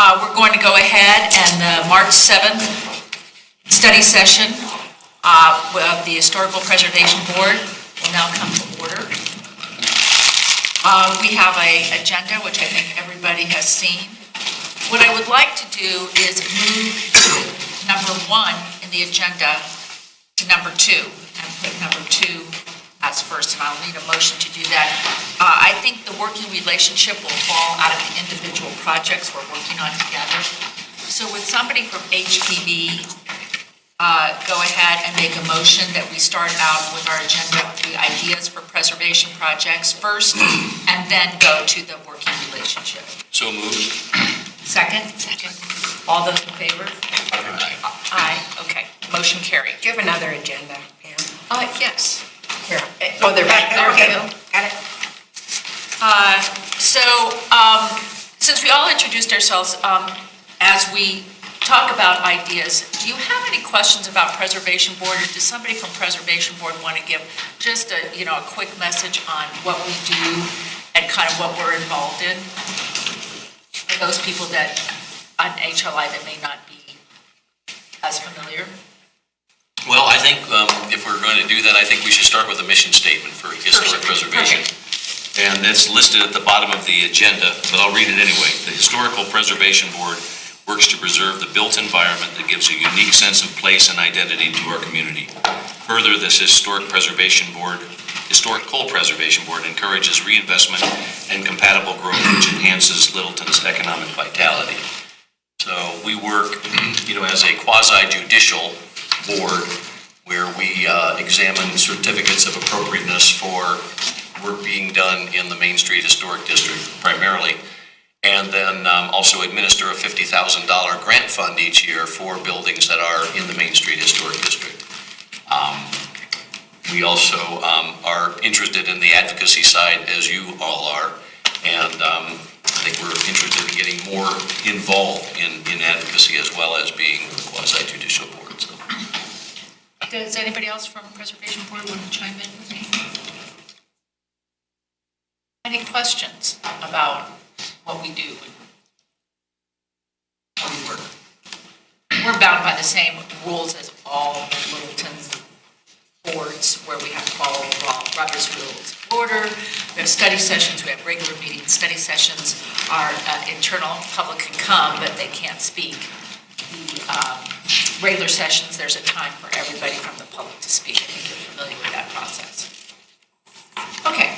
We're going to go ahead and the March 7th study session of the Historical Preservation Board will now come to order. We have an agenda which I think everybody has seen. What I would like to do is move number 1 in the agenda to number 2 and put number 2 as first, and I'll need a motion to do that. I think the working relationship will fall out of the individual projects we're working on together. So would somebody from HPB go ahead and make a motion that we start out with our agenda of the ideas for preservation projects first, and then go to the working relationship? So moved. Second? Second. All those in favor? Aye. Aye. Okay. Motion carried. Do you have another agenda, Pam? Yes. Here. Oh, they're back there. Okay. Got it. Since we all introduced ourselves, as we talk about ideas, do you have any questions about Preservation Board, or does somebody from Preservation Board want to give just a quick message on what we do and kind of what we're involved in? For those people that on HLI that may not be as familiar. Well, I think if we're going to do that, I think we should start with a mission statement for historic preservation. Okay. And it's listed at the bottom of the agenda, but I'll read it anyway. The Historical Preservation Board works to preserve the built environment that gives a unique sense of place and identity to our community. Further, this Historical Coal Preservation Board encourages reinvestment and compatible growth, which enhances Littleton's economic vitality. So we work, as a quasi-judicial board where we examine certificates of appropriateness for work being done in the Main Street Historic District primarily, and then also administer a $50,000 grant fund each year for buildings that are in the Main Street Historic District. We also are interested in the advocacy side, as you all are, and I think we're interested in getting more involved in advocacy as well as being a quasi-judicial board. So. Does anybody else from Preservation Board want to chime in with me? Any questions about what we do and how we work? We're bound by the same rules as all Littleton boards, where we have to follow Robert's Rules of Order. We have study sessions, we have regular meetings. Study sessions are internal, public can come, but they can't speak. The regular sessions, there's a time for everybody from the public to speak. I think you're familiar with that process. Okay.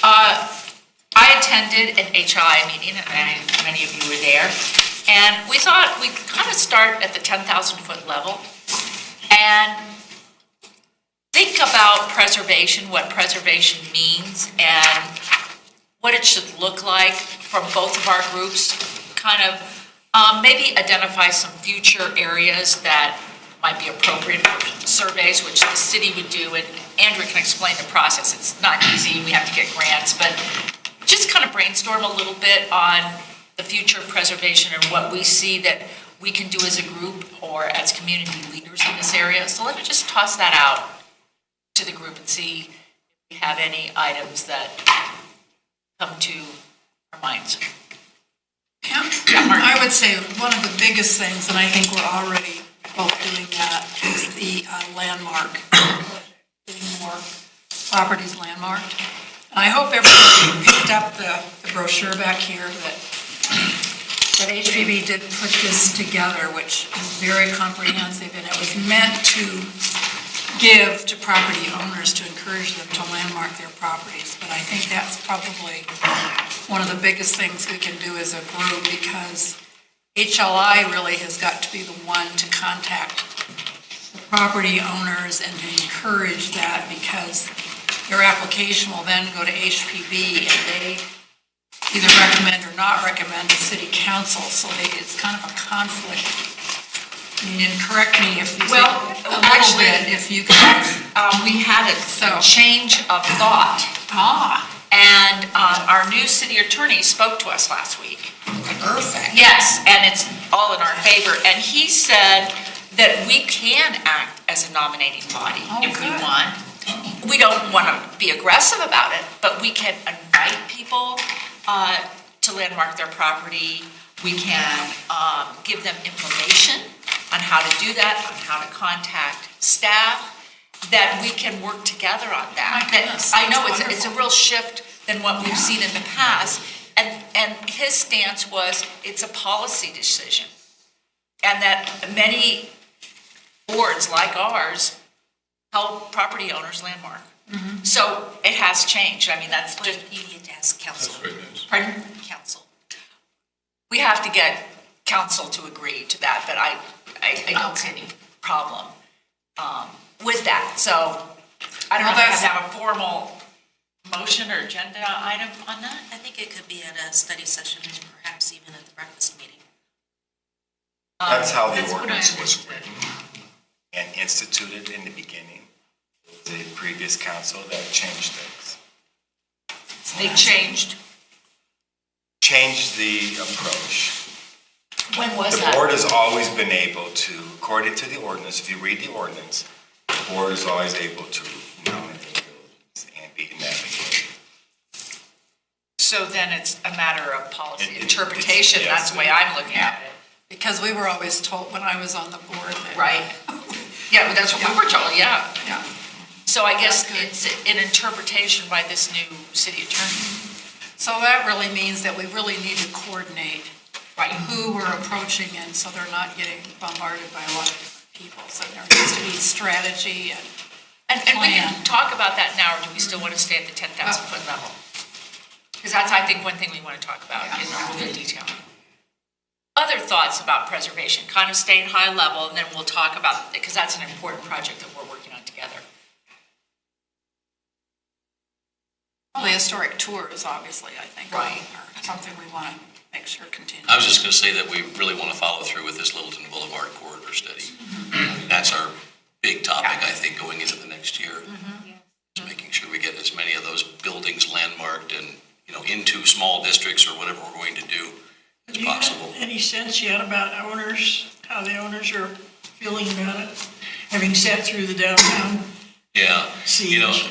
I attended an HLI meeting, and many of you were there, and we thought we'd kind of start at the 10,000 foot level and think think about preservation, what preservation means, and what it should look like from both of our groups, kind of maybe identify some future areas that might be appropriate for surveys, which the city would do, and Andrew can explain the process. It's not easy, we have to get grants, but just kind of brainstorm a little bit on the future of preservation and what we see that we can do as a group or as community leaders in this area. So let me just toss that out to the group and see if we have any items that come to our minds. Yeah, I would say one of the biggest things, and I think we're already both doing that, is the landmark, getting more properties landmarked. And I hope everybody picked up the brochure back here that HPB did put this together, which is very comprehensive, and it was meant to give to property owners to encourage them to landmark their properties. But I think that's probably one of the biggest things we can do as a group, because HLI really has got to be the one to contact the property owners and to encourage that, because their application will then go to HPB and they either recommend or not recommend to city council. So it's kind of a conflict. And correct me if you Well, a little bit, if you can. We had a change of thought. And our new city attorney spoke to us last week. Perfect. Yes, and it's all in our favor. And he said that we can act as a nominating body if we want. We don't want to be aggressive about it, but we can invite people to landmark their property. We can give them information on how to do that, on how to contact staff, that we can work together on that. My goodness, I know that's it's a real shift than what we've seen in the past. And his stance was it's a policy decision. And that many boards like ours help property owners landmark. Mm-hmm. So it has changed. I mean, that's just... You need to ask council. That's great news. Pardon? Council. We have to get council to agree to that, but I don't see any problem with that. So I don't know if I have to have a formal motion or agenda item on that. I think it could be at a study session, perhaps even at the breakfast meeting. That's how the That's what I ordinance was understood. written and instituted in the beginning. The previous council that changed things. They changed. Changed the approach. When was The that? board has always been able to, according to the ordinance, if you read the ordinance, the board is always able to nominate buildings and be navigated. So then it's a matter of policy It- interpretation. yes, That's the way I'm looking at it. Because we were always told when I was on the board that. Right. Yeah, but that's what we were told, yeah. Yeah. So I guess it's an interpretation by this new city attorney. So that really means that we really need to coordinate who we're approaching, and so they're not getting bombarded by a lot of different people. So there needs to be strategy And we can plan. talk about that now, or do we still want to stay at the 10,000 foot level? Because that's, I think, one thing we want to talk about in a little bit of detail. Other thoughts about preservation, kind of staying high level, and then we'll talk about, because that's an important project that we're working on together. Well, the historic tour is obviously, I think, Right. something we want to make sure continues. I was just going to say that we really want to follow through with this Littleton Boulevard corridor study. That's our big topic, I think, going into the next year. Just making sure we get as many of those buildings landmarked and, into small districts or whatever we're going to do as possible. Any sense yet about owners, how the owners are feeling about it, having sat through the downtown Yeah, siege?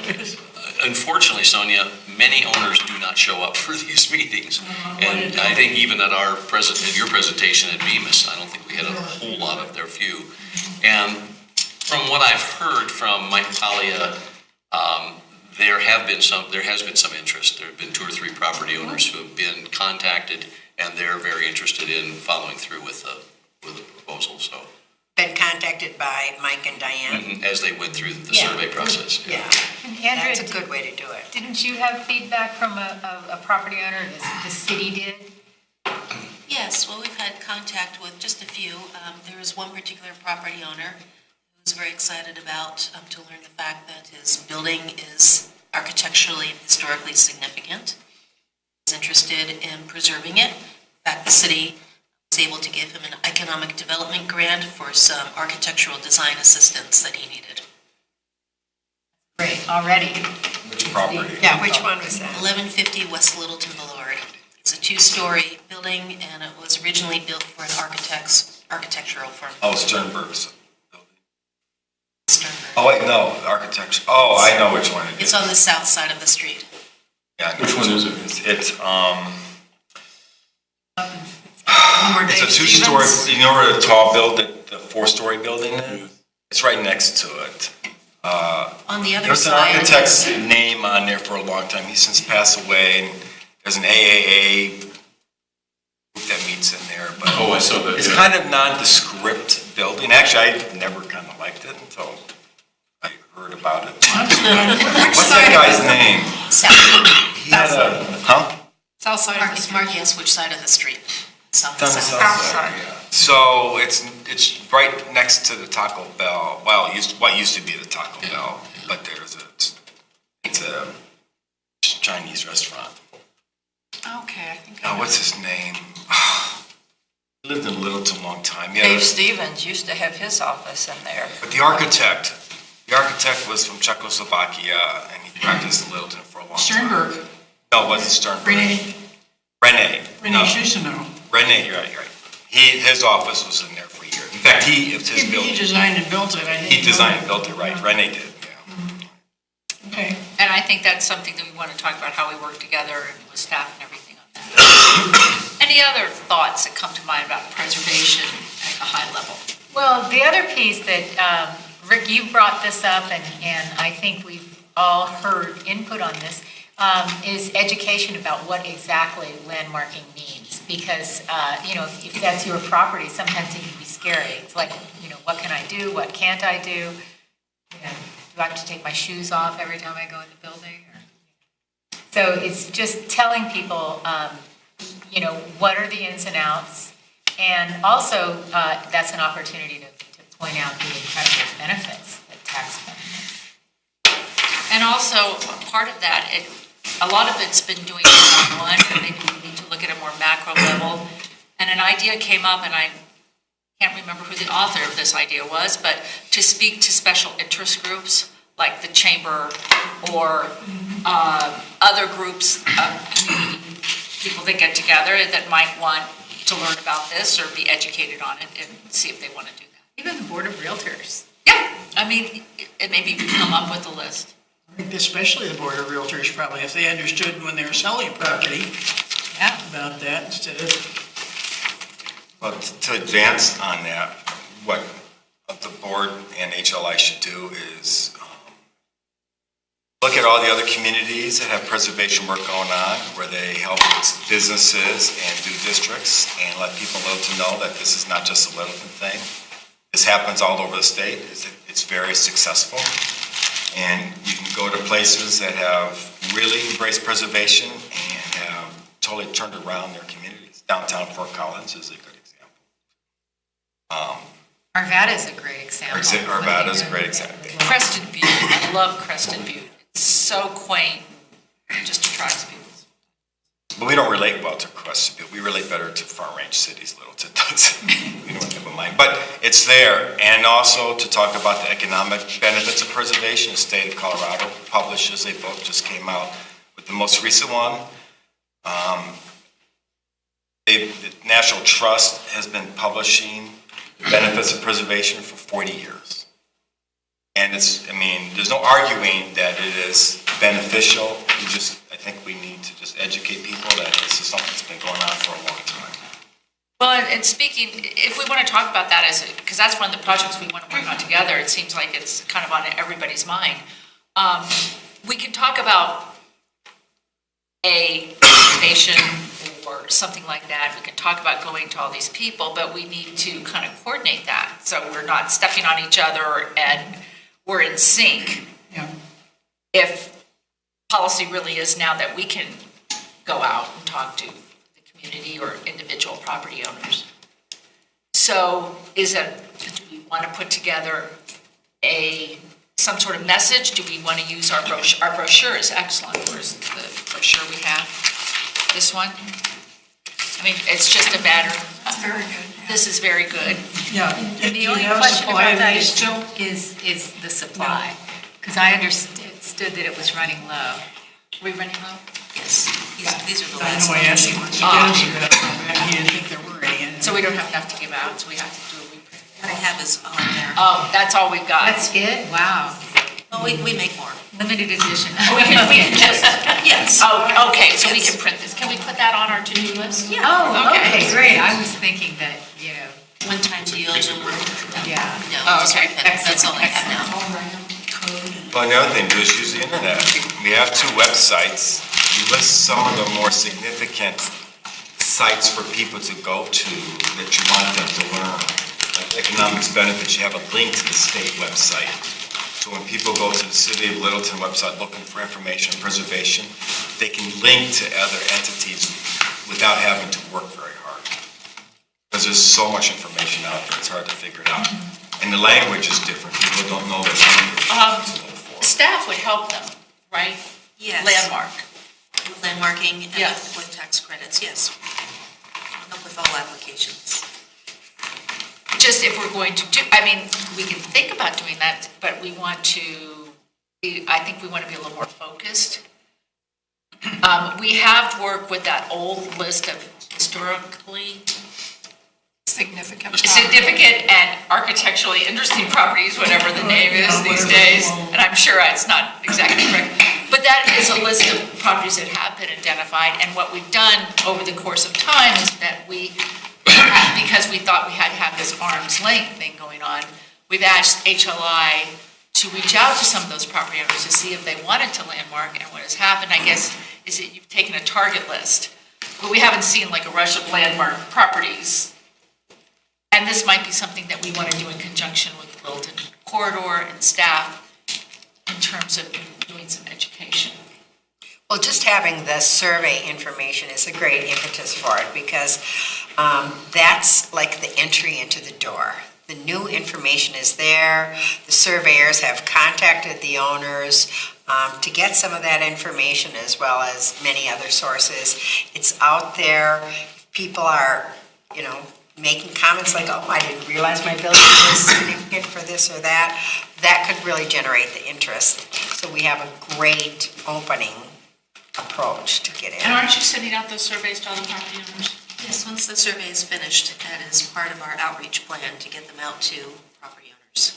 unfortunately, Sonia, many owners do not show up for these meetings. And I think even at your presentation at Bemis, I don't think we had a whole lot of their few. And from what I've heard from Mike Talia, there has been some interest. There have been 2 or 3 property owners who have been contacted, and they're very interested in following through with the proposal. So Been contacted by Mike and Diane. as they went through the survey process. Yeah, And Andrea, that's a good way to do it. didn't you have feedback from a property owner, the city did? Yes, well, we've had contact with just a few. There is one particular property owner was very excited about to learn the fact that his building is architecturally and historically significant. He's interested in preserving it. In fact, the city was able to give him an economic development grant for some architectural design assistance that he needed. Great, already. Which property? Yeah, which one was that? 1150 West Littleton Boulevard. It's a two-story building, and it was originally built for an architectural firm. Oh, Sternberg's building. Sternberg. Oh, wait, no, architecture. Oh, I know which one it is. It's on the south side of the street. Yeah, I know Which one is it? It's Or it's a Dave two-story, Stevens. you know where the tall building, the four-story building is? It's right next to it. On the other There's an side. architect's name on there for a long time. He's since passed away. And there's an AAA group that meets in there. But Oh, I saw that, it's yeah. kind of nondescript building. Actually, I never kind of liked it until I heard about it. What's that guy's name? South. He had a, huh? South side of the street. Mark, yes, which side of the street? South. Down the south side, yeah. So it's right next to the Taco Bell. Well, what used to be the Taco Bell, but it's a Chinese restaurant. Okay, I think Oh, what's his name? He lived in Littleton a long time. Yeah, Dave Stevens used to have his office in there. but the architect was from Czechoslovakia, and he practiced in Littleton for a long time. Sternberg, No, it wasn't Sternberg. Renee No. Chusino. Renee, you're right. His office was in there for years. In fact, it's his He building. designed and built it, I think. He designed and built it, right? Renee did, yeah. Okay. And I think that's something that we want to talk about, how we work together and with staff and everything on that. Any other thoughts that come to mind about preservation at a high level? Well, the other piece that, Rick, you brought this up, and I think we've all heard input on this, is education about what exactly landmarking means. Because, if that's your property, sometimes it can be scary. It's like, what can I do? What can't I do? Do I have to take my shoes off every time I go in the building? So it's just telling people, what are the ins and outs? And also, that's an opportunity to point out the incredible benefits that tax benefits. And also, part of that, a lot of it's been doing one-on-one, and maybe we need to look at a more macro level. And an idea came up, and I can't remember who the author of this idea was, but to speak to special interest groups, like the chamber or other groups of community people that get together that might want to learn about this or be educated on it and see if they want to do that. Even the Board of Realtors. Yeah, I mean, it maybe come up with a list. I think especially the Board of Realtors, probably, if they understood when they were selling a property Yeah. about that instead of, Well, to advance on that, what the board and HLI should do is look at all the other communities that have preservation work going on, where they help businesses and do districts, and let people know that this is not just a Littleton thing. This happens all over the state. It's very successful. And you can go to places that have really embraced preservation and have totally turned around their communities. Downtown Fort Collins is a good example. Arvada is a great example. Arvada is a great example. Crested Butte, I love Crested Butte. It's so quaint, it just attracts people. But we don't relate well to Crested Butte. We relate better to farm range cities, Littleton does. We don't have a mind. But it's there. And also to talk about the economic benefits of preservation. The state of Colorado publishes a book, just came out with the most recent one. The National Trust has been publishing the benefits of preservation for 40 years. And there's no arguing that it is beneficial. I think we need to just educate people that this is something that's been going on for a long time. Well, and speaking, if we want to talk about that because that's one of the projects we want to work on together, it seems like it's kind of on everybody's mind. We can talk about a foundation or something like that. We can talk about going to all these people, but we need to kind of coordinate that so we're not stepping on each other and we're in sync. yeah. If policy really is now that we can go out and talk to the community or individual property owners. So do we want to put together some sort of message? Do we want to use our brochure? Our brochure is excellent. Where's the brochure we have? This one? I mean, it's just a matter. Very good. This is very good. Yeah. And the only question about that is the supply, because I understood that it was running low. Are we running low? Yes, these are the I last know I asked him once again, he didn't think there were any. And So we don't have enough to give out, so we have to do a reprint. What I have is on there. Oh, that's all we've got. That's it? Wow. Oh, we make more. Limited edition. We can just, Yes. oh, okay, so we can print this. Can we put that on our to-do list? Yeah. Oh, okay, great. I was thinking that, you know, One time deals and one. yeah. No, just okay. reprint. That's all I have now. Well, another thing, do is use the internet. We have 2 websites. You list some of the more significant sites for people to go to that you want them to learn. Like economics benefits, you have a link to the state website. So when people go to the City of Littleton website looking for information, preservation, they can link to other entities without having to work very hard. Because there's so much information out there, it's hard to figure it out. And the language is different, people don't know the language. Staff would help them, right? Yes. Landmark. With landmarking and Yeah. with tax credits, yes. Help with all applications. Just if we're going to do, I mean, we can think about doing that, but we want to be, I think we want to be a little more focused. We have worked with that old list of historically significant and architecturally interesting properties, whatever the name is these days, and I'm sure it's not exactly correct. But that is a list of properties that have been identified, and what we've done over the course of time is that because we thought we had to have this arm's length thing going on, we've asked HLI to reach out to some of those property owners to see if they wanted to landmark, and what has happened, I guess, is that you've taken a target list, but we haven't seen like a rush of landmark properties. And this might be something that we want to do in conjunction with the Littleton Corridor and staff in terms of doing some education. Well, just having the survey information is a great impetus for it because that's like the entry into the door. The new information is there. The surveyors have contacted the owners to get some of that information as well as many other sources. It's out there. People are, making comments like, oh, I didn't realize my building was significant for this or that. That could really generate the interest. So we have a great opening approach to get in. And aren't you sending out those surveys to all the property owners? Yes, once the survey is finished, that is part of our outreach plan to get them out to property owners.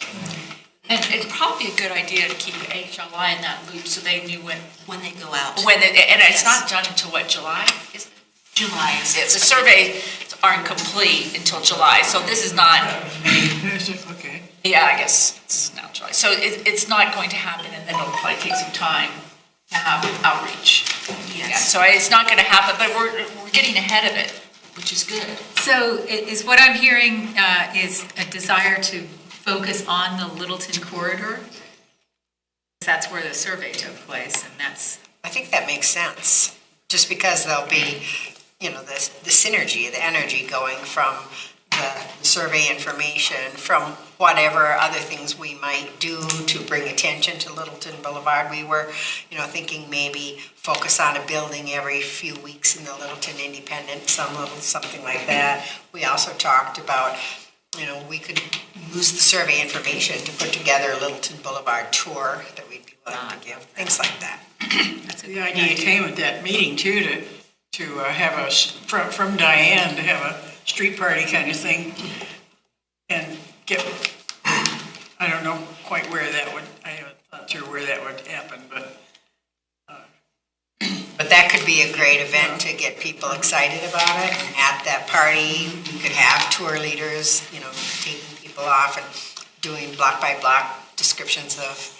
And it'd probably be a good idea to keep HLI in that loop so they knew When they go out. and it's Yes. not done until what, July? Is it? July is. The surveys aren't complete until July, so this is not, Okay. yeah, I guess it's now July. So it's not going to happen, and then it'll probably take some time to have outreach. Yeah, Yes. so it's not going to happen, but we're getting ahead of it, which is good. So is what I'm hearing is a desire to focus on the Littleton corridor? That's where the survey took place, and that's... I think that makes sense, just because there'll be, the synergy, the energy going from the survey information, from whatever other things we might do to bring attention to Littleton Boulevard. We were, thinking maybe focus on a building every few weeks in the Littleton Independent, something like that. We also talked about, we could use the survey information to put together a Littleton Boulevard tour that we'd be willing to give, things like that. The idea came at that meeting too, to have from Diane, to have a street party kind of thing and get, I don't know quite where that would, I haven't thought through where that would happen, but. But that could be a great event to get people excited about it. And at that party, you could have tour leaders, taking people off and doing block by block descriptions of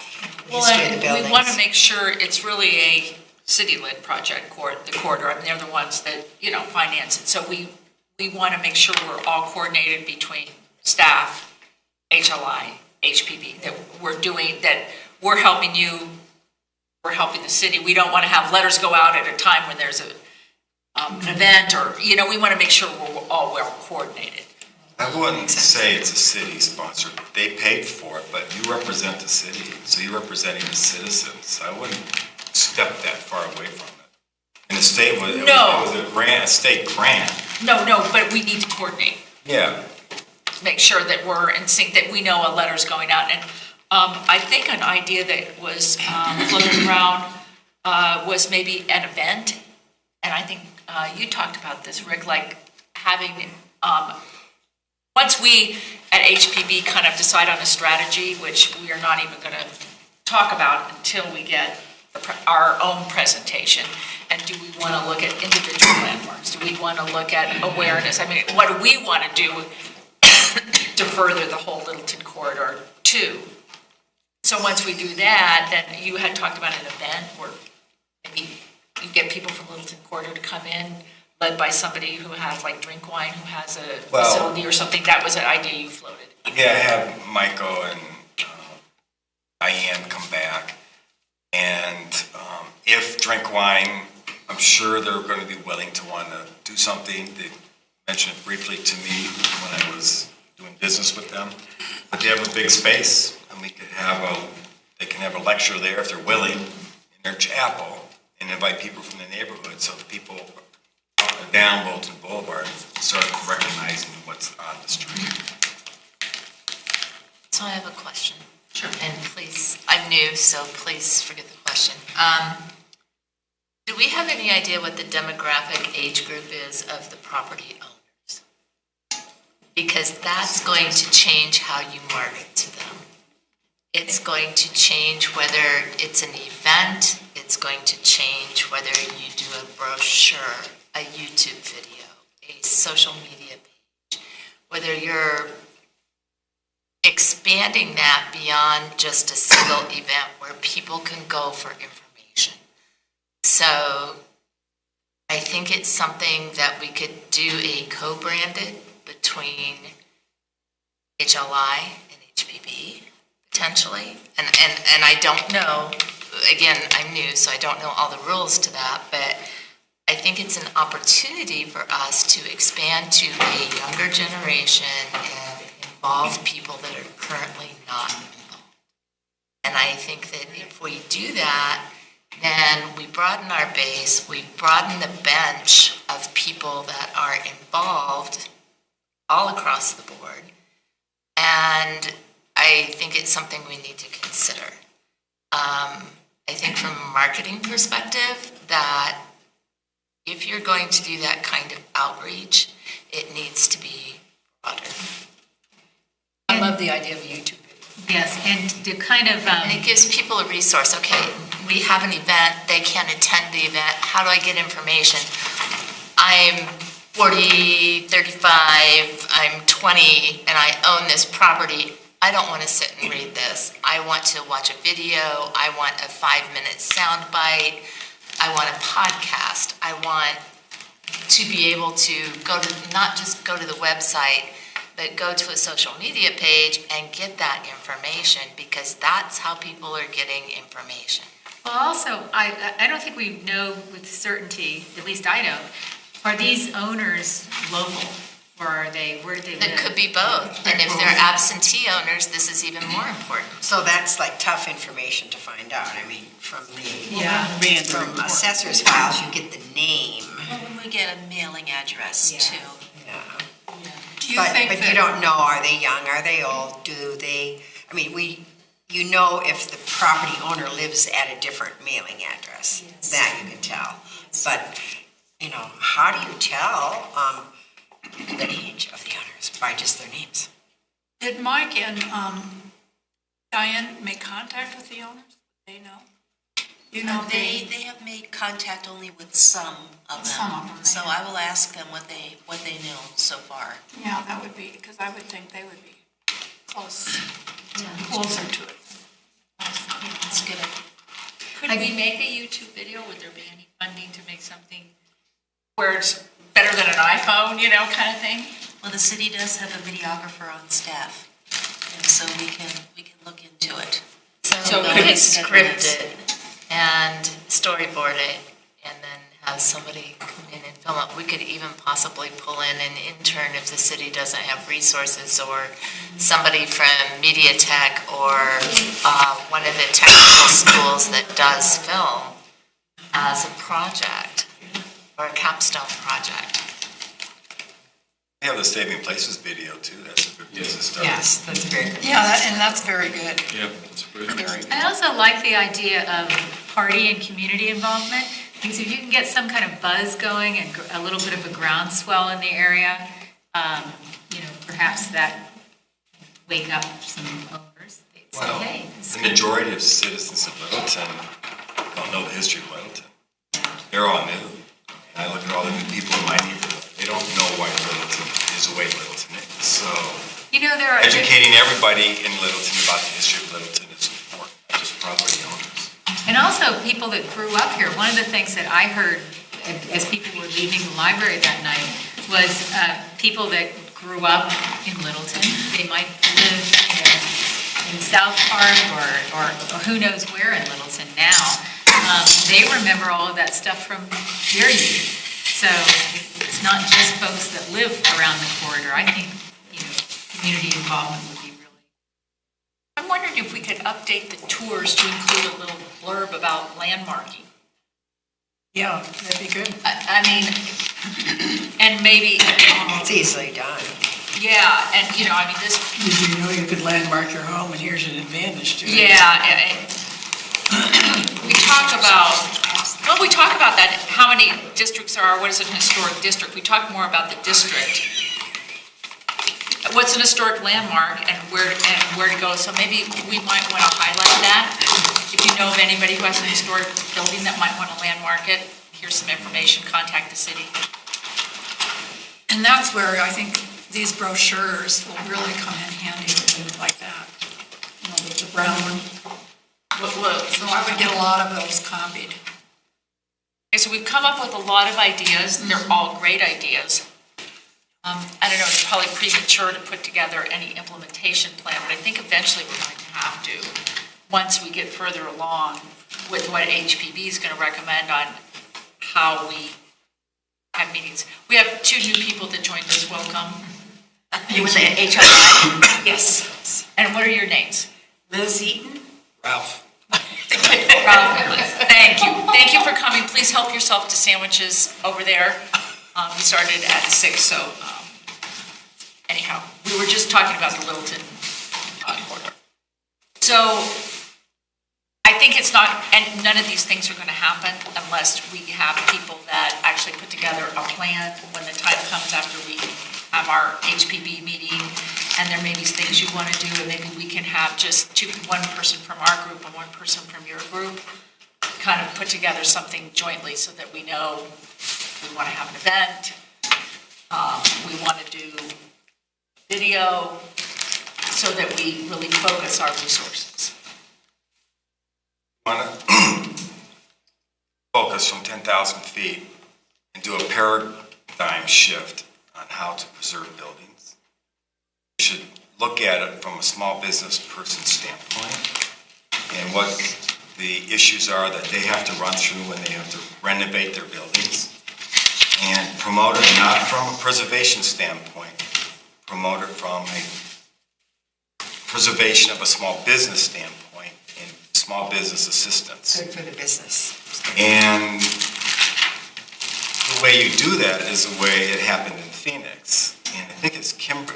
the history of the buildings. We want to make sure it's really a city-led project, the corridor, and they're the ones that, finance it. So we want to make sure we're all coordinated between staff, HLI, HPB, that we're helping you, we're helping the city. We don't want to have letters go out at a time when there's an event or, we want to make sure we're all well coordinated. I wouldn't say it's a city sponsor. They paid for it, but you represent the city, so you're representing the citizens. I wouldn't step that far away from it. And the state was, No. it was a grant, a state grant. No, but we need to coordinate. Yeah. Make sure that we're in sync, that we know a letter's going out. And I think an idea that was floating around was maybe an event. And I think you talked about this, Rick, like having, once we at HPB kind of decide on a strategy, which we are not even going to talk about until we get our own presentation. And do we want to look at individual landmarks? Do we want to look at awareness? I mean, what do we want to do to further the whole Littleton corridor too? So once we do that, then you had talked about an event where maybe you get people from Littleton corridor to come in, led by somebody who has like drink wine, who has a facility or something. That was an idea you floated. Yeah, have Michael and Diane come back. And if drink wine, I'm sure they're going to be willing to want to do something. They mentioned it briefly to me when I was doing business with them. But they have a big space, and we could they can have a lecture there if they're willing in their chapel, and invite people from the neighborhood, so the people down Littleton Boulevard start recognizing what's on the street. So I have a question. Sure. And please, I'm new, so please forget the question. Do we have any idea what the demographic age group is of the property owners? Because that's going to change how you market to them. It's going to change whether it's an event. It's going to change whether you do a brochure, a YouTube video, a social media page, whether you're expanding that beyond just a single event where people can go for information. So I think it's something that we could do a co-branded between HLI and HPB potentially. And I don't know, again, I'm new, so I don't know all the rules to that, but I think it's an opportunity for us to expand to a younger generation and involve people that are currently not involved. And I think that if we do that, then we broaden our base, we broaden the bench of people that are involved all across the board. And I think it's something we need to consider. I think from a marketing perspective that if you're going to do that kind of outreach, it needs to be broader. I love the idea of a YouTube video. Yes, and to kind of, And it gives people a resource. Okay, we have an event, they can't attend the event. How do I get information? I'm 40, 35, I'm 20, and I own this property. I don't want to sit and read this. I want to watch a video. I want a 5-minute sound bite. I want a podcast. I want to be able to not just go to the website, but go to a social media page and get that information, because that's how people are getting information. well, also, I don't think we know with certainty, at least I don't, are these owners local, or are they, where do they live? It could be both. And if they're absentee owners, this is even more important. So that's like tough information to find out. I mean, from from assessor's files, you get the name. Well, we get a mailing address too. Yeah. Do you But think you that, don't know, are they young, are they old, do they, I mean, you know if the property owner lives at a different mailing address. Yes. That you can tell. But, how do you tell the age of the owners by just their names? did Mike and Diane make contact with the owners? They know? You know, They have made contact only with some of them. Some of them, So yeah. I will ask them what they know so far. Yeah, that would be, because I would think they would be closer to it. That's good. Could we make a YouTube video? Would there be any funding to make something where it's better than an iPhone, kind of thing? Well, the city does have a videographer on staff, and so we can look into it. So we could can it script it and storyboard it, and then have somebody come in and film it. We could even possibly pull in an intern if the city doesn't have resources, or somebody from Media Tech, or one of the technical schools that does film as a project or a capstone project. We have the Saving Places video too. That's a good place to start. Yes, that's very good. Yeah, and that's very good. Yeah, that's great. Very good. I also like the idea of party and community involvement, because if you can get some kind of buzz going and a little bit of a groundswell in the area, perhaps that wake up some owners. They'd say, Well, hey, this is the good. majority of citizens of Littleton don't know the history of Littleton. They're all new. And I look at all the new people in my neighborhood. They don't know why Littleton is the way Littleton is. So There are educating everybody in Littleton about the history of Littleton is important, not just property owners. And also people that grew up here. One of the things that I heard as people were leaving the library that night was people that grew up in Littleton. They might live in South Park or who knows where in Littleton now. They remember all of that stuff from their youth. So it's not just folks that live around the corridor. I think, community involvement would be really. I'm wondering if we could update the tours to include a little blurb about landmarking. Yeah, that'd be good. And maybe, It's easily done. yeah, and, this, Did you know you could landmark your home, and here's an advantage to it? yeah, we talk about that, how many districts there are, what is an historic district? We talk more about the district. What's an historic landmark and where to go, so maybe we might want to highlight that. If you know of anybody who has an historic building that might want to landmark it, here's some information, contact the city. And that's where I think these brochures will really come in handy with things like that. The brown one. So I would get a lot of those copied. Okay, so we've come up with a lot of ideas, they're all great ideas. I don't know, it's probably premature to put together any implementation plan, but I think eventually we're going to have to, once we get further along with what HPB is going to recommend on how we have meetings. We have 2 new people that joined us, welcome. You with the HLI? Yes. And what are your names? Liz Eaton? Ralph. Thank you. Thank you for coming. Please help yourself to sandwiches over there. We started at 6, so anyhow, we were just talking about the Littleton corridor. So I think it's not, and none of these things are going to happen unless we have people that actually put together a plan when the time comes after we have our HPB meeting, and there may be things you want to do, and maybe we can have just one person from our group and one person from your group kind of put together something jointly so that we know we want to have an event, we want to do video, so that we really focus our resources. Want to focus from 10,000 feet and do a paradigm shift on how to preserve buildings. We should look at it from a small business person standpoint and what the issues are that they have to run through when they have to renovate their buildings, and promote it not from a preservation standpoint, promote it from a preservation of a small business standpoint and small business assistance. Good for the business. And the way you do that is the way it happened in Phoenix. And I think it's Kimber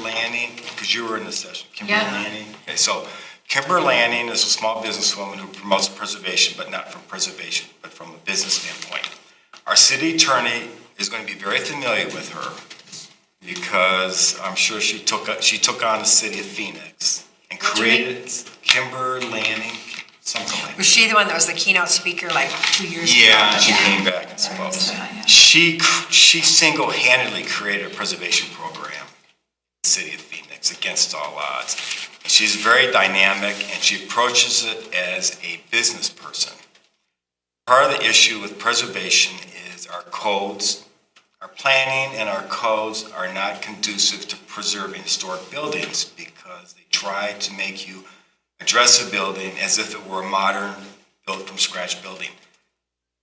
Lanning? Because you were in the session. Kimber Lanning? Okay, so Kimber Lanning is a small businesswoman who promotes preservation, but not from preservation, but from a business standpoint. Our city attorney is going to be very familiar with her because I'm sure she took on the city of Phoenix and created Kimber Lanning, something like that. Was she the one that was the keynote speaker like 2 years ago? Yeah, she came back and spoke. She single-handedly created a preservation program in the city of Phoenix against all odds. And she's very dynamic, and she approaches it as a business person. Part of the issue with preservation is our codes, our planning and our codes are not conducive to preserving historic buildings because they try to make you address a building as if it were a modern, built from scratch building.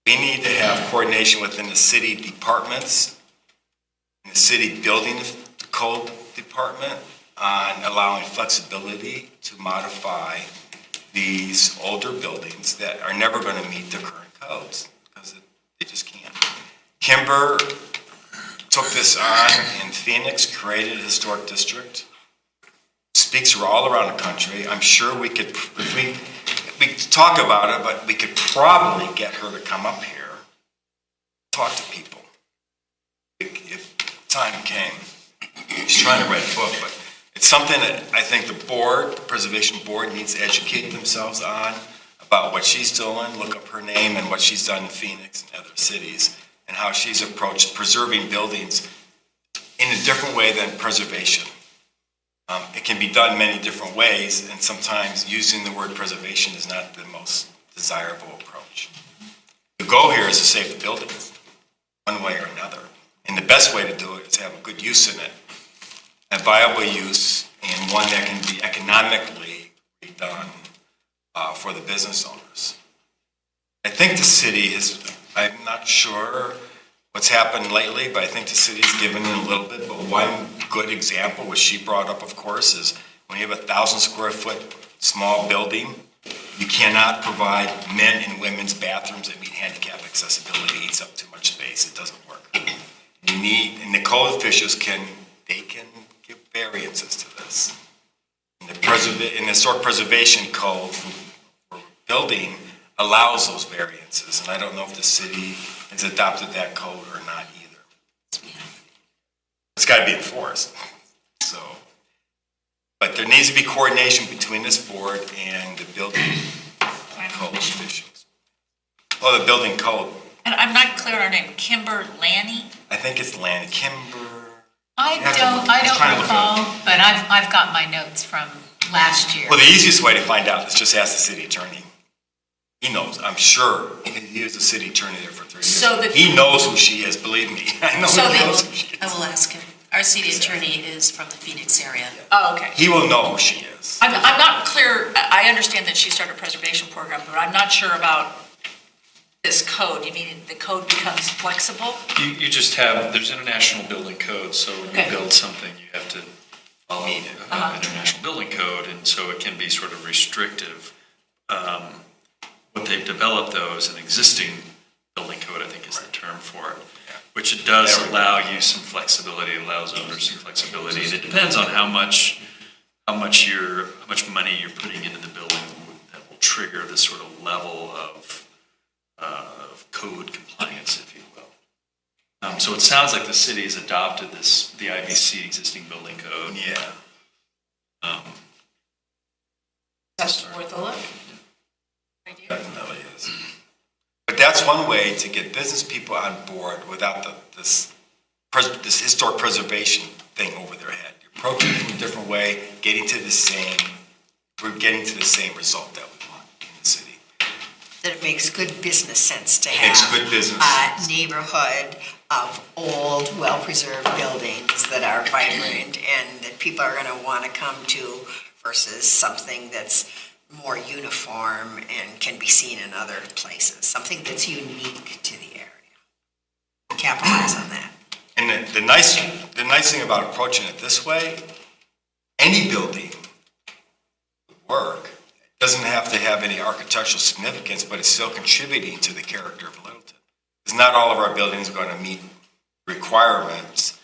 We need to have coordination within the city departments, and the city building code department on allowing flexibility to modify these older buildings that are never going to meet the current codes because they just can't. Kimber took this on in Phoenix, created a historic district, speaks all around the country. I'm sure we could, if we talk about it, but we could probably get her to come up here, talk to people if time came. She's trying to write a book, but it's something that I think the board, the preservation board, needs to educate themselves on about what she's doing, look up her name and what she's done in Phoenix and other cities, and how she's approached preserving buildings in a different way than preservation. It can be done many different ways, and sometimes using the word preservation is not the most desirable approach. The goal here is to save the buildings, one way or another. And the best way to do it is have a good use in it, a viable use, and one that can be economically redone for the business owners. I think the city has, I'm not sure what's happened lately, but I think the city's given in a little bit. But one good example, which she brought up, of course, is when you have 1,000 square foot small building, you cannot provide men and women's bathrooms that meet handicap accessibility. It eats up too much space. It doesn't work. You need, and the code officials can give variances to this. And the historic preservation code for building allows those variances, and I don't know if the city has adopted that code or not either. It's got to be enforced. So, but there needs to be coordination between this board and the building code officials. Oh, the building code. And I'm not clear on her name, Kimber Lanning? I think it's Lanning. Kimber. I don't recall, but I've got my notes from last year. Well, the easiest way to find out is just ask the city attorney. He knows, I'm sure. He was the city attorney there for 3 years. So he knows who she is, believe me. I know he knows who she is. I will ask him. Our city attorney is from the Phoenix area. Oh, okay. He will know who she is. I'm not clear, I understand that she started a preservation program, but I'm not sure about this code. You mean the code becomes flexible? You just have, there's international building codes, so when you build something, you have to follow international building code, and so it can be sort of restrictive. What they've developed, though, is an existing building code, I think is the term for it, which it does allow you some flexibility, allows owners some flexibility. And it depends on how much money you're putting into the building that will trigger this sort of level of code compliance, if you will. So it sounds like the city has adopted the IBC existing building code. Yeah. That's worth a look. Definitely is. But that's one way to get business people on board without this historic preservation thing over their head. You're approaching it in a different way, we're getting to the same result that we want in the city. That it makes good business sense to Makes have good business a neighborhood of old, well-preserved buildings that are vibrant and that people are going to want to come to versus something that's more uniform and can be seen in other places, something that's unique to the area. Capitalize on that. And the nice thing about approaching it this way, any building would work. It doesn't have to have any architectural significance, but it's still contributing to the character of Littleton. Because not all of our buildings are going to meet requirements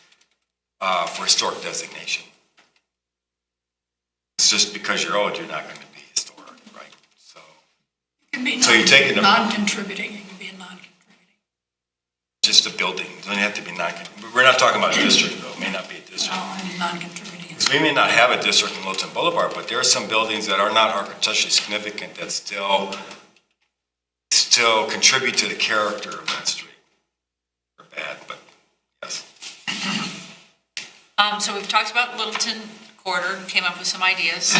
for historic designation. It's just because you're old, you're not going to be historic, right? So, you're taking non-contributing. It can be a non-contributing. just a building. It doesn't have to be we're not talking about a district, though. It may not be a district. Oh, non-contributing. Because we may not have a district in Littleton Boulevard, but there are some buildings that are not architecturally significant that still contribute to the character of that street. Or bad, but yes. So we've talked about Littleton Quarter, came up with some ideas.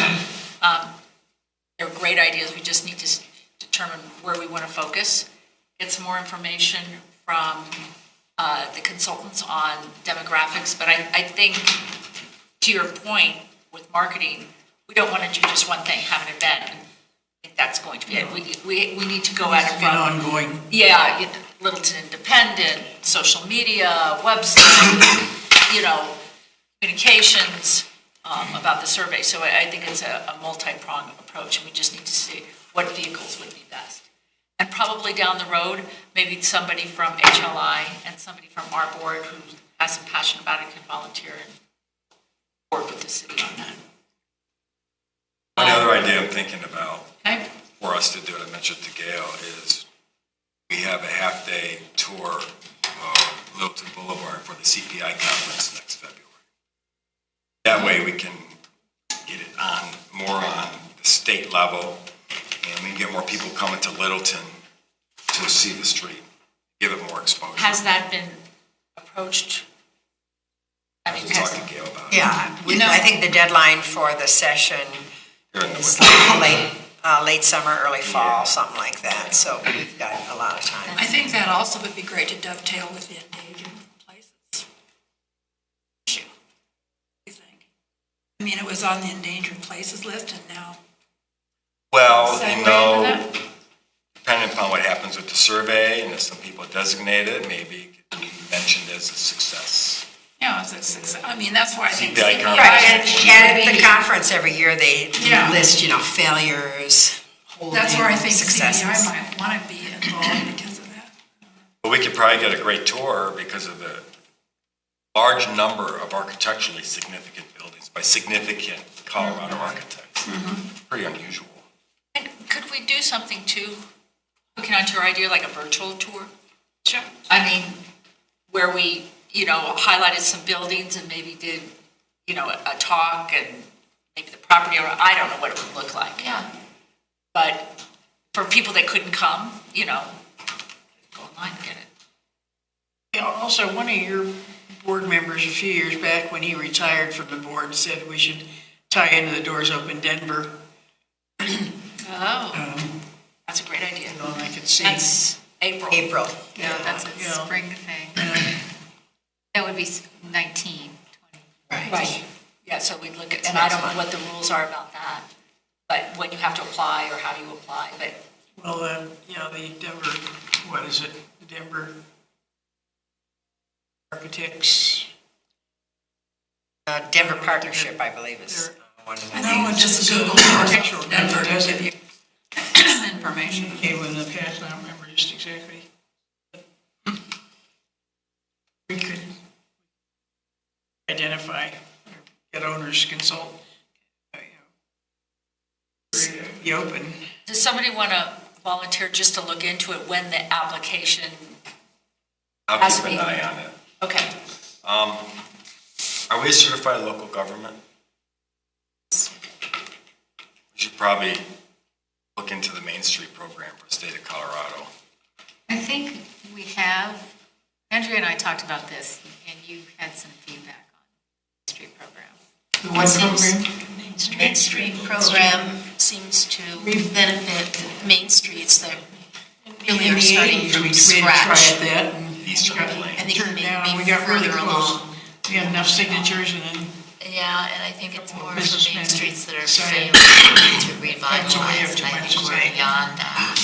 They're great ideas, we just need to determine where we want to focus. Get some more information from the consultants on demographics, but I think, to your point with marketing, we don't want to do just one thing, have an event, think that's going to be it. We need to go at it An from, ongoing. yeah, Littleton Independent, social media, website, communications about the survey. So I think it's a multi-pronged approach, and we just need to see what vehicles would be best. And probably down the road, maybe somebody from HLI and somebody from our board who has some passion about it can volunteer and work with the city on that. Another idea I'm thinking about Okay? for us to do, and I mentioned to Gail, is we have a half-day tour of Littleton Boulevard for the CPI conference next February. That way we can get it more on the state level, and we can get more people coming to Littleton to see the street, give it more exposure. Has that been approached? I was talking to Gail about it. Yeah, I think the deadline for the session Here in the is winter. late summer, early fall, something like that, so we've got a lot of time. I think that also would be great to dovetail with the endangered places issue. What do you think? I mean, it was on the endangered places list, and now. Well, Segue you into know, that? depending upon what happens with the survey, and if some people designate it, maybe it could be mentioned as a success. Yeah, it's a success. I mean, that's why I think. CPI CPI Right, should and at be- the conference every year, they Yeah. list, failures, That's where I think successes. CPI might want to be involved because of that. But we could probably get a great tour because of the large number of architecturally significant buildings by significant Colorado architects. Pretty unusual. And could we do something too, looking onto your idea, like a virtual tour? Sure. I mean, where we, highlighted some buildings and maybe did, a talk and maybe the property owner, I don't know what it would look like. Yeah. But for people that couldn't come, go online and get it. Yeah, also, one of your board members a few years back, when he retired from the board, said we should tie into the Doors Open Denver. Oh, that's a great idea. And I could see. That's April. April. Yeah, that's a Yeah. spring thing. That would be 19, 20. Right. Yeah, so we'd look at, and I don't know what the rules are about that, but when you have to apply or how you apply, but Well, the Denver, what is it? The Denver Architects. Denver Partnership, I believe, is one of the I know, names. just Google Architectural Denver to does give it. you information. Okay, well, in the past, I don't remember just exactly. We could identify, or get owners to consult, be open. does somebody want to volunteer just to look into it when the application? I'll Has keep to an be. eye on it. Okay. Are we a certified local government? We should probably look into the Main Street program for the state of Colorado. I think we have, Andrea and I talked about this, and you had some feedback on the street program. What Seems- program? Main Street program seems to benefit main streets that really are starting from We scratch. tried that and Eastern got Plain. I think turned maybe down. We got really further close. along. We had enough signatures and then Yeah, and I think it's more of the Businessmen main streets that are decided failing to that's why we revitalize, have and too I much think to we're say. beyond that.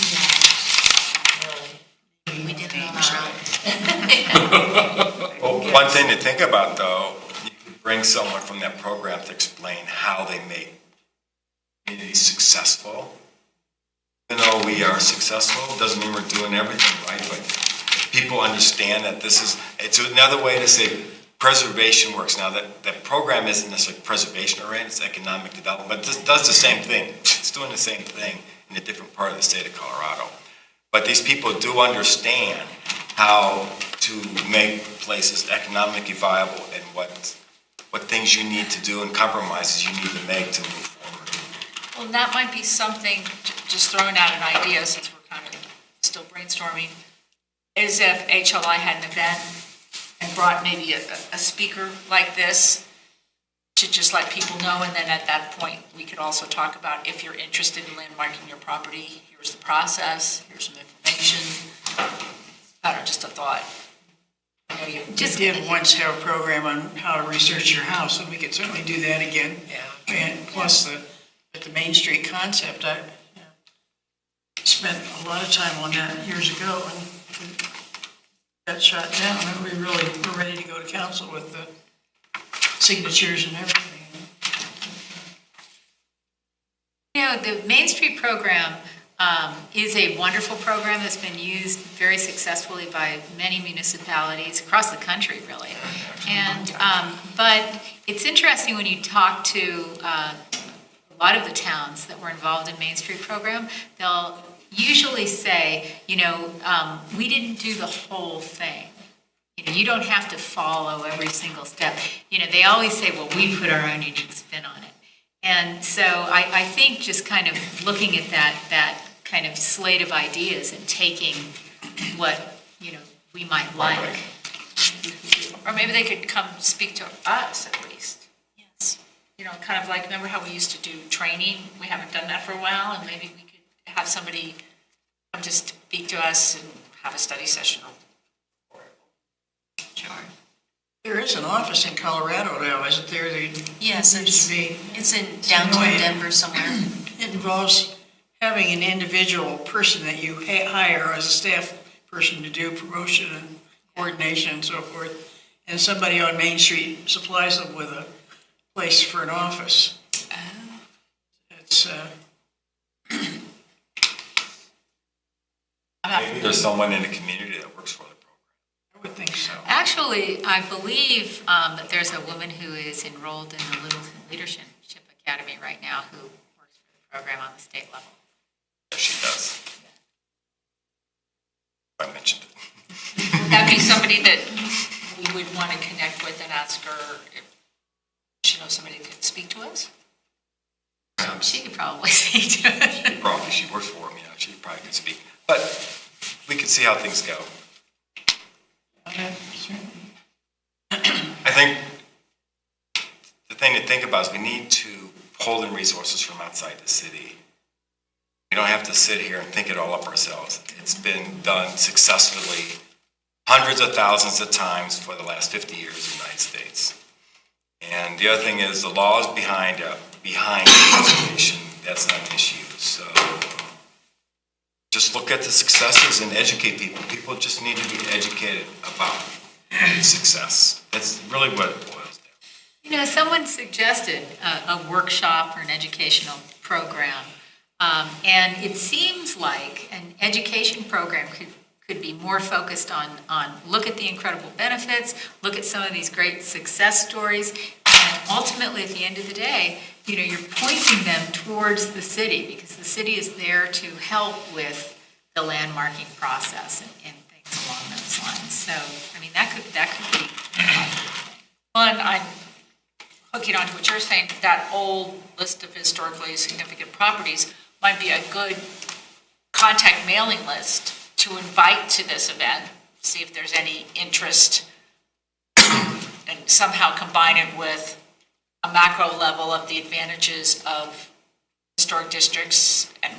Really. We did it on our own. Well, one thing to think about, though, you could bring someone from that program to explain how they make communities successful. Even though we are successful, doesn't mean we're doing everything right, but if people understand that it's another way to say preservation works. Now, that program isn't necessarily preservation oriented, it's economic development, but it does the same thing. It's doing the same thing in a different part of the state of Colorado. But these people do understand how to make places economically viable and what things you need to do and compromises you need to make to move forward. Well, that might be something, just throwing out an idea since we're kind of still brainstorming, is if HLI had an event and brought maybe a speaker like this to just let people know, and then at that point, we could also talk about if you're interested in landmarking your property, here's the process, here's some information. I don't know, just a thought. I know you we did once have a program on how to research your house, and we could certainly do that again. Yeah. And plus the Main Street concept, spent a lot of time on that years ago and got shot down. And we really were ready to go to council with the signatures and everything. You know, the Main Street program is a wonderful program that's been used very successfully by many municipalities across the country, really. And but it's interesting when you talk to a lot of the towns that were involved in Main Street program, they'll usually say, you know, we didn't do the whole thing. You know, you don't have to follow every single step. You know, they always say, well, we put our own unique spin on it. And so I think just kind of looking at that kind of slate of ideas and taking what, you know, we might like. Or maybe they could come speak to us at least. Yes. You know, kind of like, remember how we used to do training? We haven't done that for a while, and maybe we could have somebody come to speak to us and have a study session. Sure. There is an office in Colorado now, isn't there? Yes, Used to be. it's in downtown Denver somewhere. It involves having an individual person that you hire as a staff person to do promotion and coordination and so forth. And somebody on Main Street supplies them with a place for an office. It's, Maybe there's someone in the community that works for the program. I would think so. Actually, I believe that there's a woman who is enrolled in the Littleton Leadership Academy right now who works for the program on the state level. She does. I mentioned it. Would that be somebody that we would want to connect with and ask her if she knows somebody that could speak to us? She could probably speak to it. Probably, she works for him, you know, she probably could speak. But we could see how things go. I think the thing to think about is we need to pull in resources from outside the city. We don't have to sit here and think it all up ourselves. It's been done successfully hundreds of thousands of times for the last 50 years in the United States. And the other thing is the laws behind preservation, that's not an issue. So just look at the successes and educate people. People just need to be educated about success. That's really what it boils down. You know, someone suggested a workshop or an educational program, and it seems like an education program could be more focused on look at the incredible benefits, look at some of these great success stories, and ultimately at the end of the day, you know, you're pointing them towards the city because the city is there to help with the landmarking process and things along those lines. So, I mean, that could be a positive thing. Well, and I'm hooking on to what you're saying, that old list of historically significant properties might be a good contact mailing list to invite to this event, see if there's any interest, and somehow combine it with a macro level of the advantages of historic districts and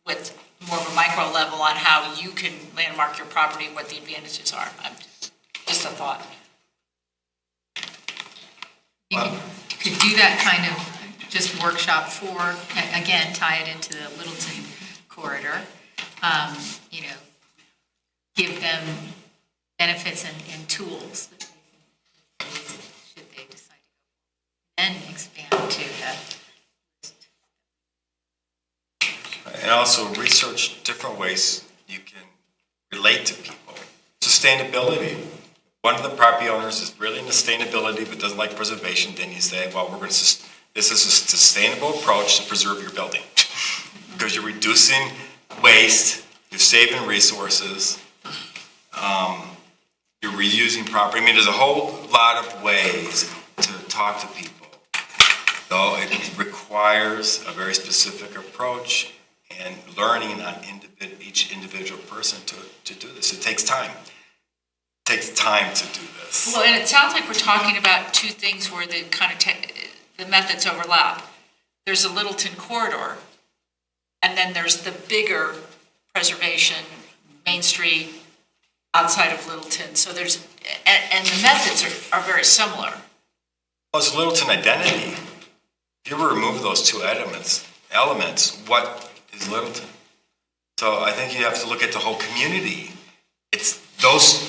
with more of a micro level on how you can landmark your property and what the advantages are. Just a thought. You could do that kind of just workshop for, again, tie it into the Littleton corridor, you know, give them benefits and tools that they can use should they decide to go, and expand to that. And also research different ways you can relate to people. Sustainability. One of the property owners is really into sustainability but doesn't like preservation, then you say, well, this is a sustainable approach to preserve your building. Because you're reducing waste, you're saving resources, you're reusing property. I mean, there's a whole lot of ways to talk to people. Though it requires a very specific approach and learning on each individual person to do this. It takes time. It takes time to do this. Well, and it sounds like we're talking about two things where the kind of the methods overlap. There's a Littleton corridor, and then there's the bigger preservation, Main Street, outside of Littleton. So there's, and the methods are very similar. Well, it's Littleton identity. If you were to remove those two elements, what is Littleton? So I think you have to look at the whole community. It's those,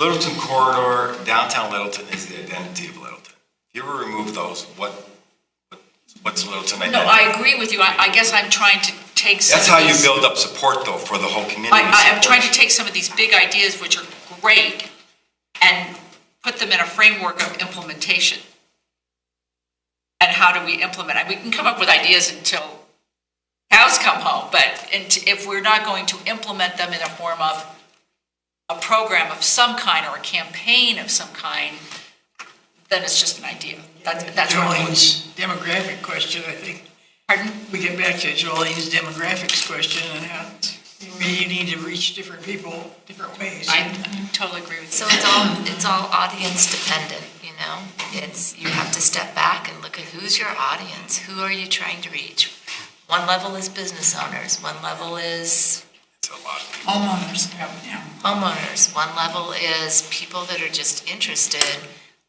Littleton corridor, downtown Littleton is the identity of Littleton. If you ever remove those, what's Littleton identity? No, I agree with you. I guess I'm trying to take some That's of how you these- build up support, though, for the whole community. I'm trying to support. take some of these big ideas, which are great, and put them in a framework of implementation. And how do we implement it? We can come up with ideas until cows come home, but if we're not going to implement them in a form of a program of some kind or a campaign of some kind, then it's just an idea. That's what I'm. Jolene's demographic question, I think. Pardon? We get back to Jolene's demographics question and how you need to reach different people different ways. I totally agree with you. So it's all audience dependent, you know? You have to step back and look at who's your audience, who are you trying to reach? One level is business owners, one level is It's a lot. Homeowners, yeah. homeowners, one level is people that are just interested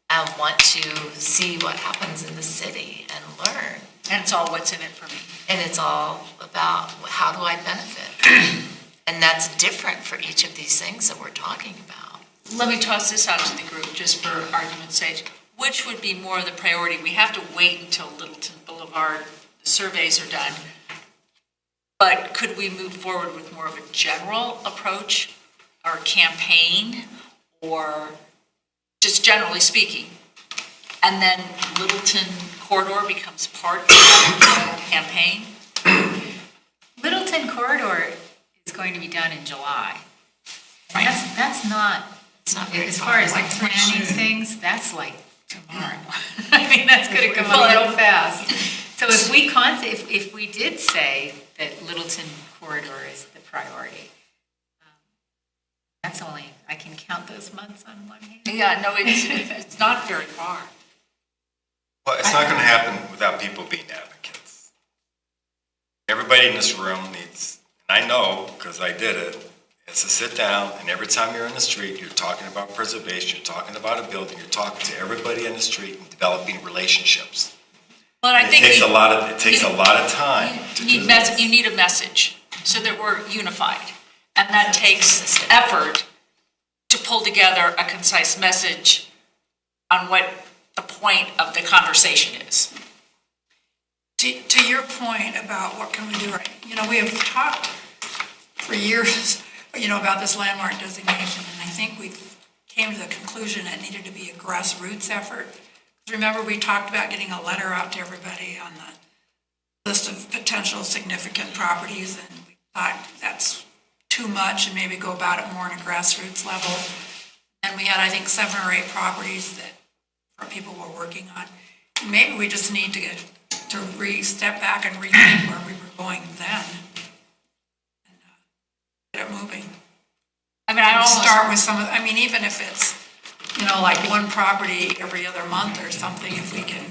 and want to see what happens in the city and learn. And it's all what's in it for me. And it's all about how do I benefit? And that's different for each of these things that we're talking about. Let me toss this out to the group, just for argument's sake. Which would be more of the priority? We have to wait until Littleton Boulevard, the surveys are done. But could we move forward with more of a general approach or campaign, or just generally speaking? And then Littleton corridor becomes part of the campaign? Littleton corridor is going to be done in July. That's not, It's not very as far. far as like planning things, that's like tomorrow. I mean, that's gonna come up real fast. So if we did say that Littleton corridor is the priority, that's only, I can count those months on one hand. Yeah, no, it's not very far. Well, it's not going to happen without people being advocates. Everybody in this room needs, and I know because I did it, is to sit down and every time you're in the street, you're talking about preservation, you're talking about a building, you're talking to everybody in the street and developing relationships. But I think It takes a lot of time to do that. you need a message so that we're unified. And that takes effort to pull together a concise message on what the point of the conversation is. To your point about what can we do right, we have talked for years, about this landmark designation, and I think we came to the conclusion it needed to be a grassroots effort. Remember, we talked about getting a letter out to everybody on the list of potential significant properties, and we thought that's too much and maybe go about it more on a grassroots level. And we had, I think, 7 or 8 properties that people were working on. Maybe we just need to step back and rethink where we were going then and get it moving. I mean, I almost Start with even if it's, like one property every other month or something, if we can.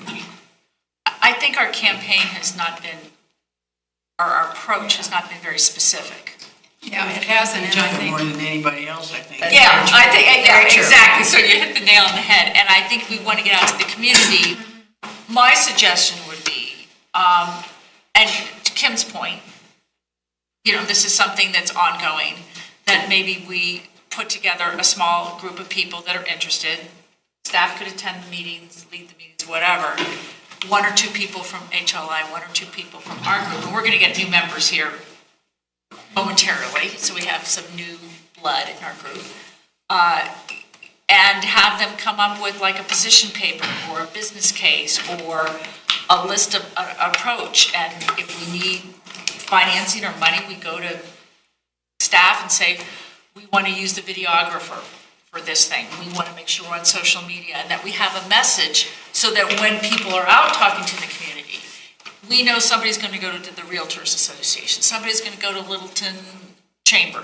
I think our campaign has not been, or our approach has not been very specific. Yeah, it hasn't, and I More think, than anybody else, I think. Yeah, I think, Very true. exactly. So you hit the nail on the head. And I think we want to get out to the community. My suggestion would be, and to Kim's point, this is something that's ongoing, that maybe we put together a small group of people that are interested. Staff could attend the meetings, lead the meetings, whatever. 1 or 2 people from HLI, 1 or 2 people from our group. And we're going to get new members here momentarily, so we have some new blood in our group. And have them come up with like a position paper or a business case or a list of approach. And if we need financing or money, we go to staff and say, we want to use the videographer for this thing. We want to make sure we're on social media and that we have a message so that when people are out talking to the community, we know somebody's going to go to the Realtors Association, somebody's going to go to Littleton Chamber.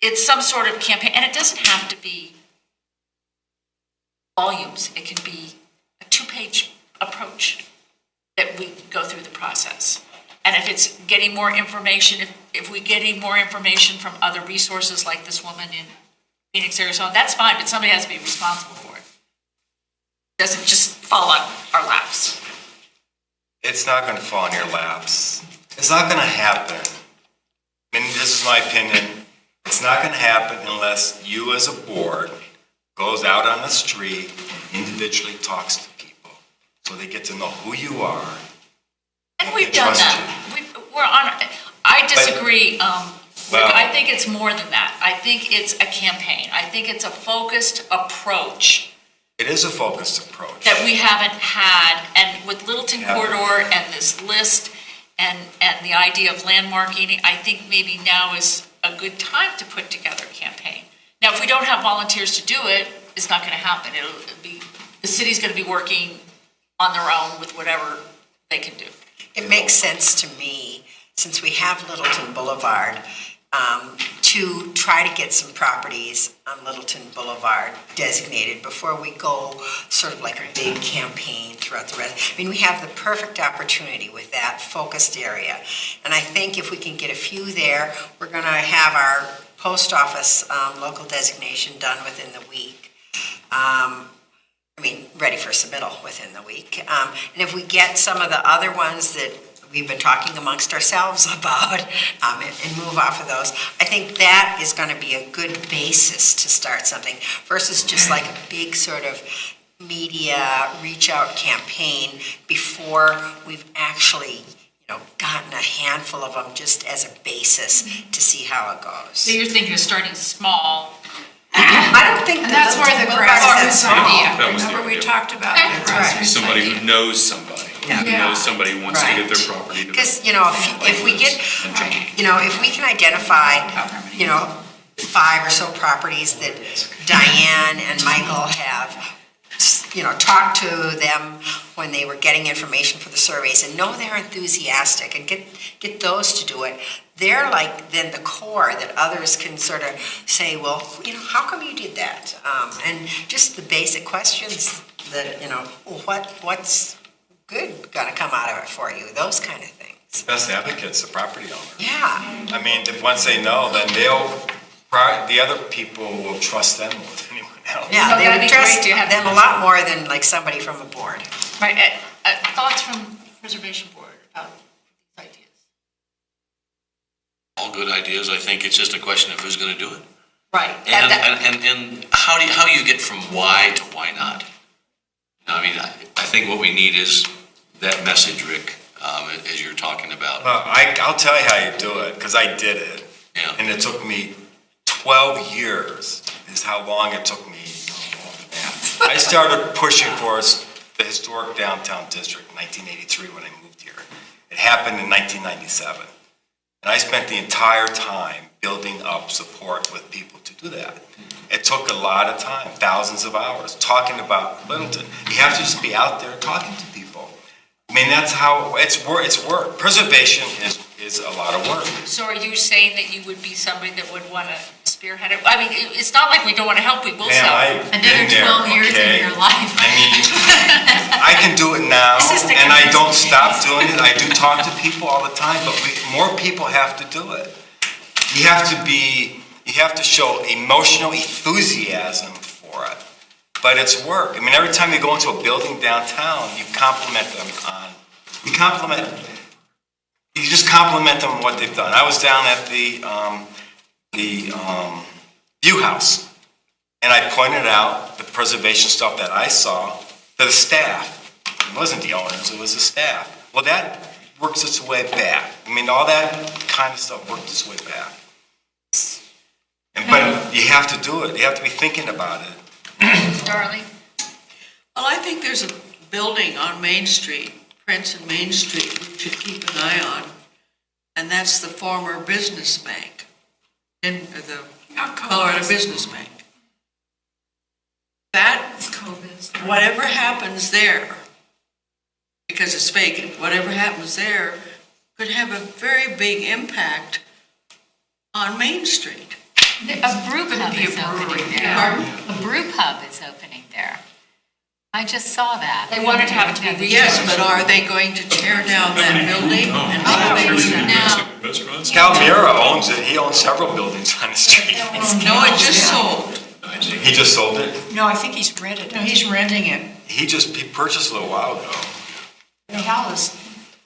It's some sort of campaign, and it doesn't have to be volumes. It can be a 2-page approach that we go through the process. And if it's getting more information, if we're getting more information from other resources like this woman in Phoenix, Arizona, that's fine, but somebody has to be responsible for it. It doesn't just fall on our laps. It's not going to fall in your laps. It's not going to happen I mean, this is my opinion, it's not going to happen unless you as a board goes out on the street and individually talks to people, so they get to know who you are. And we've done that. We're on, I disagree. Well- I think it's more than that. I think it's a campaign. I think it's a focused approach It is a focused approach. that we haven't had. And with Littleton Yeah. Corridor and this list and the idea of landmarking, I think maybe now is a good time to put together a campaign. Now, if we don't have volunteers to do it, it's not going to happen. The city's going to be working on their own with whatever they can do. It makes sense to me, since we have Littleton Boulevard, to try to get some properties on Littleton Boulevard designated before we go sort of like a big campaign throughout the rest. I mean, we have the perfect opportunity with that focused area. And I think if we can get a few there, we're going to have our post office local designation done within the week. Ready for submittal within the week. And if we get some of the other ones that we've been talking amongst ourselves about and move off of those, I think that is going to be a good basis to start something versus just like a big sort of media reach out campaign before we've actually gotten a handful of them just as a basis to see how it goes. So you're thinking of starting small. I don't think And that's where the grassroots idea, That was the remember we idea. talked about Okay. the grassroots Somebody idea. who knows somebody, who knows somebody who wants to get their property to. Because, if we get, if we can identify, 5 or so properties that Diane and Michael have, talked to them when they were getting information for the surveys and know they're enthusiastic and get those to do it, they're like then the core that others can sort of say, well, how come you did that? And just the basic questions that, what's good gonna come out of it for you, those kind of things. Best advocate's the property owner. Yeah. I mean, if once they know, then the other people will trust them more than anyone else. Yeah, they That'd would be great trust to have them a lot more than like somebody from a board. Right, thoughts from Preservation Board about these ideas? All good ideas. I think it's just a question of who's going to do it. Right. And how do you get from why to why not? I think what we need is that message, Rick, as you're talking about. Well, I'll tell you how you do it, because I did it. Yeah. And it took me 12 years is how long it took me. I started pushing for the historic downtown district in 1983 when I moved here. It happened in 1997. And I spent the entire time building up support with people to do that. It took a lot of time, thousands of hours, talking about Littleton. You have to just be out there talking to people. I mean, that's how it's work. Preservation is a lot of work. So are you saying that you would be somebody that would want to spearhead it? I mean, it's not like we don't want to help, we will Man, help. I've Another been there, 12 years okay? in your life. I mean, I can do it now, and I don't stop doing it. I do talk to people all the time, but more people have to do it. You have to show emotional enthusiasm for it. But it's work. I mean, every time you go into a building downtown, you just compliment them on what they've done. I was down at the View House, and I pointed out the preservation stuff that I saw to the staff. It wasn't the owners, it was the staff. Well, that works its way back. I mean, all that kind of stuff works its way back. But you have to do it. You have to be thinking about it. Darling? Well, I think there's a building on Main Street, Prince and Main Street, we should keep an eye on, and that's the former business bank, the Colorado Business Bank. That, whatever happens there, because it's vacant, whatever happens there could have a very big impact on Main Street. A brew pub is opening there. Pardon? A brew pub is opening there. I just saw that. They wanted to have it to be retail. Yes, but are they going to tear down that building and elevate it now? Restaurants? Calmira owns it. He owns several buildings on the street. No, it just sold. He just sold it. No, I think he's rented No, it. he's renting it. He purchased it a little while ago. Hal is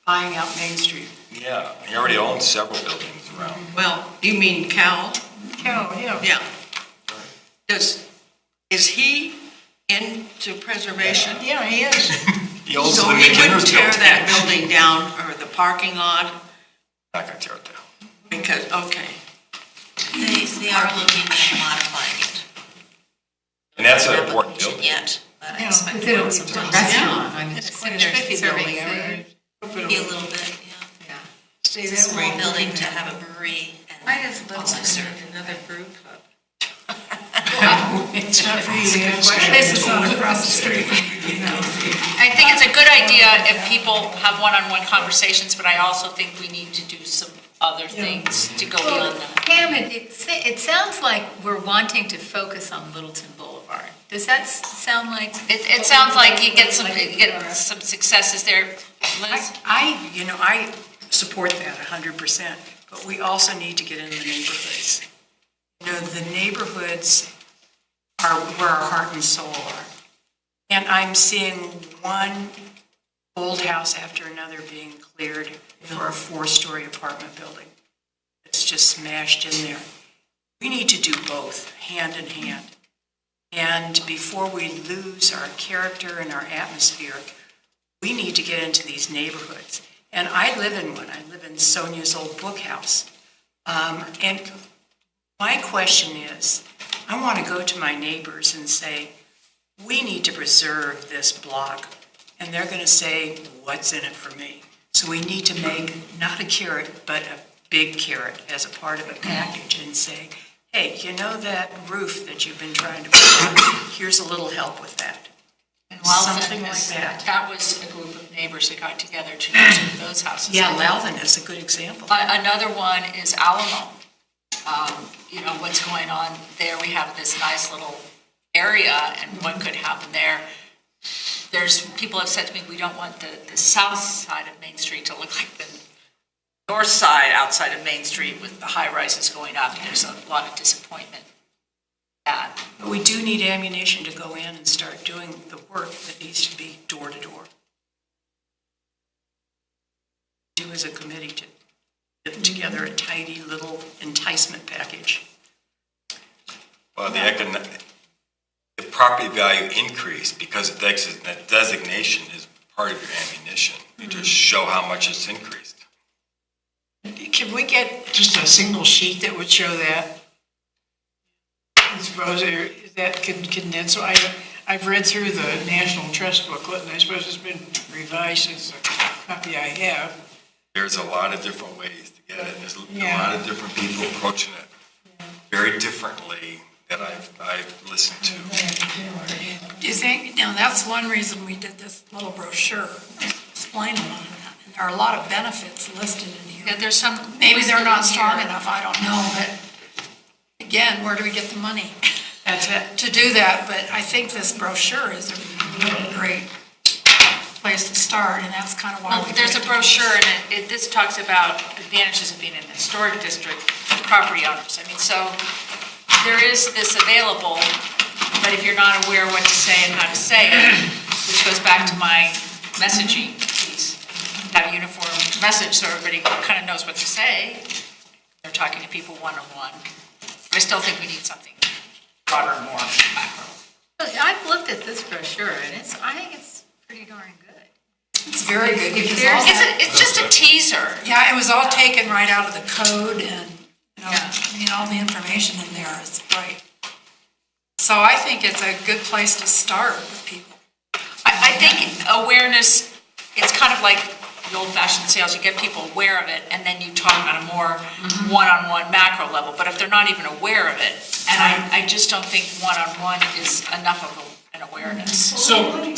buying out Main Street. Yeah, he already owns several buildings. around. Well, you mean Cal? Cal, yeah. Yeah. Is he into preservation? Yeah, he is. He owns So the he wouldn't McKinnon tear building. that building down or the parking lot Not gonna tear it down. because, okay. They are looking at modifying it. And that's an Haven't important application building. Yet, but I Yeah, expect but it it'll will be sometime. restaurant. soon. It's quite a spiffy building. I hope it'll Be a little bit, yeah. stay It's a that small way. building to have a brewery and also serve. another brew pub. It's not for you to ask. This is on across the street. I think it's a good idea if people have one-on-one conversations, but I also think we need to do some other things to go beyond that. Pam, it sounds like we're wanting to focus on Littleton Boulevard. Does that sound like? It sounds like you get some successes there. Liz? I support that 100%, but we also need to get into the neighborhoods. The neighborhoods are where our heart and soul are. And I'm seeing one old house after another being cleared for a 4-story apartment building. It's just smashed in there. We need to do both, hand in hand. And before we lose our character and our atmosphere, we need to get into these neighborhoods. And I live in one. I live in Sonia's old book house. And my question is, I want to go to my neighbors and say, we need to preserve this block. And they're going to say, what's in it for me? So we need to make not a carrot, but a big carrot as a part of a package and say, hey, you know that roof that you've been trying to put on? Here's a little help with that. And Something like that. That was a group of neighbors that got together to do some of those houses. Yeah, Loudon is a good example. Another one is Alamo. What's going on there. We have this nice little area, and what could happen there. People have said to me, we don't want the south side of Main Street to look like the north side outside of Main Street with the high rises going up. There's a lot of disappointment. But we do need ammunition to go in and start doing the work that needs to be door to door. Do as a committee to get together a tidy little enticement package. Well, the property value increased because that designation is part of your ammunition. You just show how much it's increased. Can we get just a single sheet that would show that? I suppose that could condense. So I've read through the National Trust booklet, and I suppose it's been revised since the copy I have. There's a lot of different ways to get it. There's a lot of different people approaching it very differently that I've listened to. Do you think, that's one reason we did this little brochure, explain a lot of that. And there are a lot of benefits listed in here. Yeah, there's some. Maybe they're not strong enough, I don't know, but again, where do we get the money? That's it. To do that, but I think this brochure is a really great place to start, and that's kind of why Well, we. there's a brochure, and this talks about advantages of being in a historic district for property owners. I mean, so there is this available, but if you're not aware what to say and how to say it, which goes back to my messaging piece, have a uniform message so everybody kind of knows what to say. They're talking to people one-on-one. But I still think we need something broader, more macro. I've looked at this brochure, and I think it's pretty darn good. It's very good. If because there's- all It's just a teaser. Yeah, it was all taken right out of the code and, all the information in there is right. So I think it's a good place to start with people. I think awareness, it's kind of like the old-fashioned sales. You get people aware of it, and then you talk on a more one-on-one macro level. But if they're not even aware of it, and I just don't think one-on-one is enough of an awareness. So,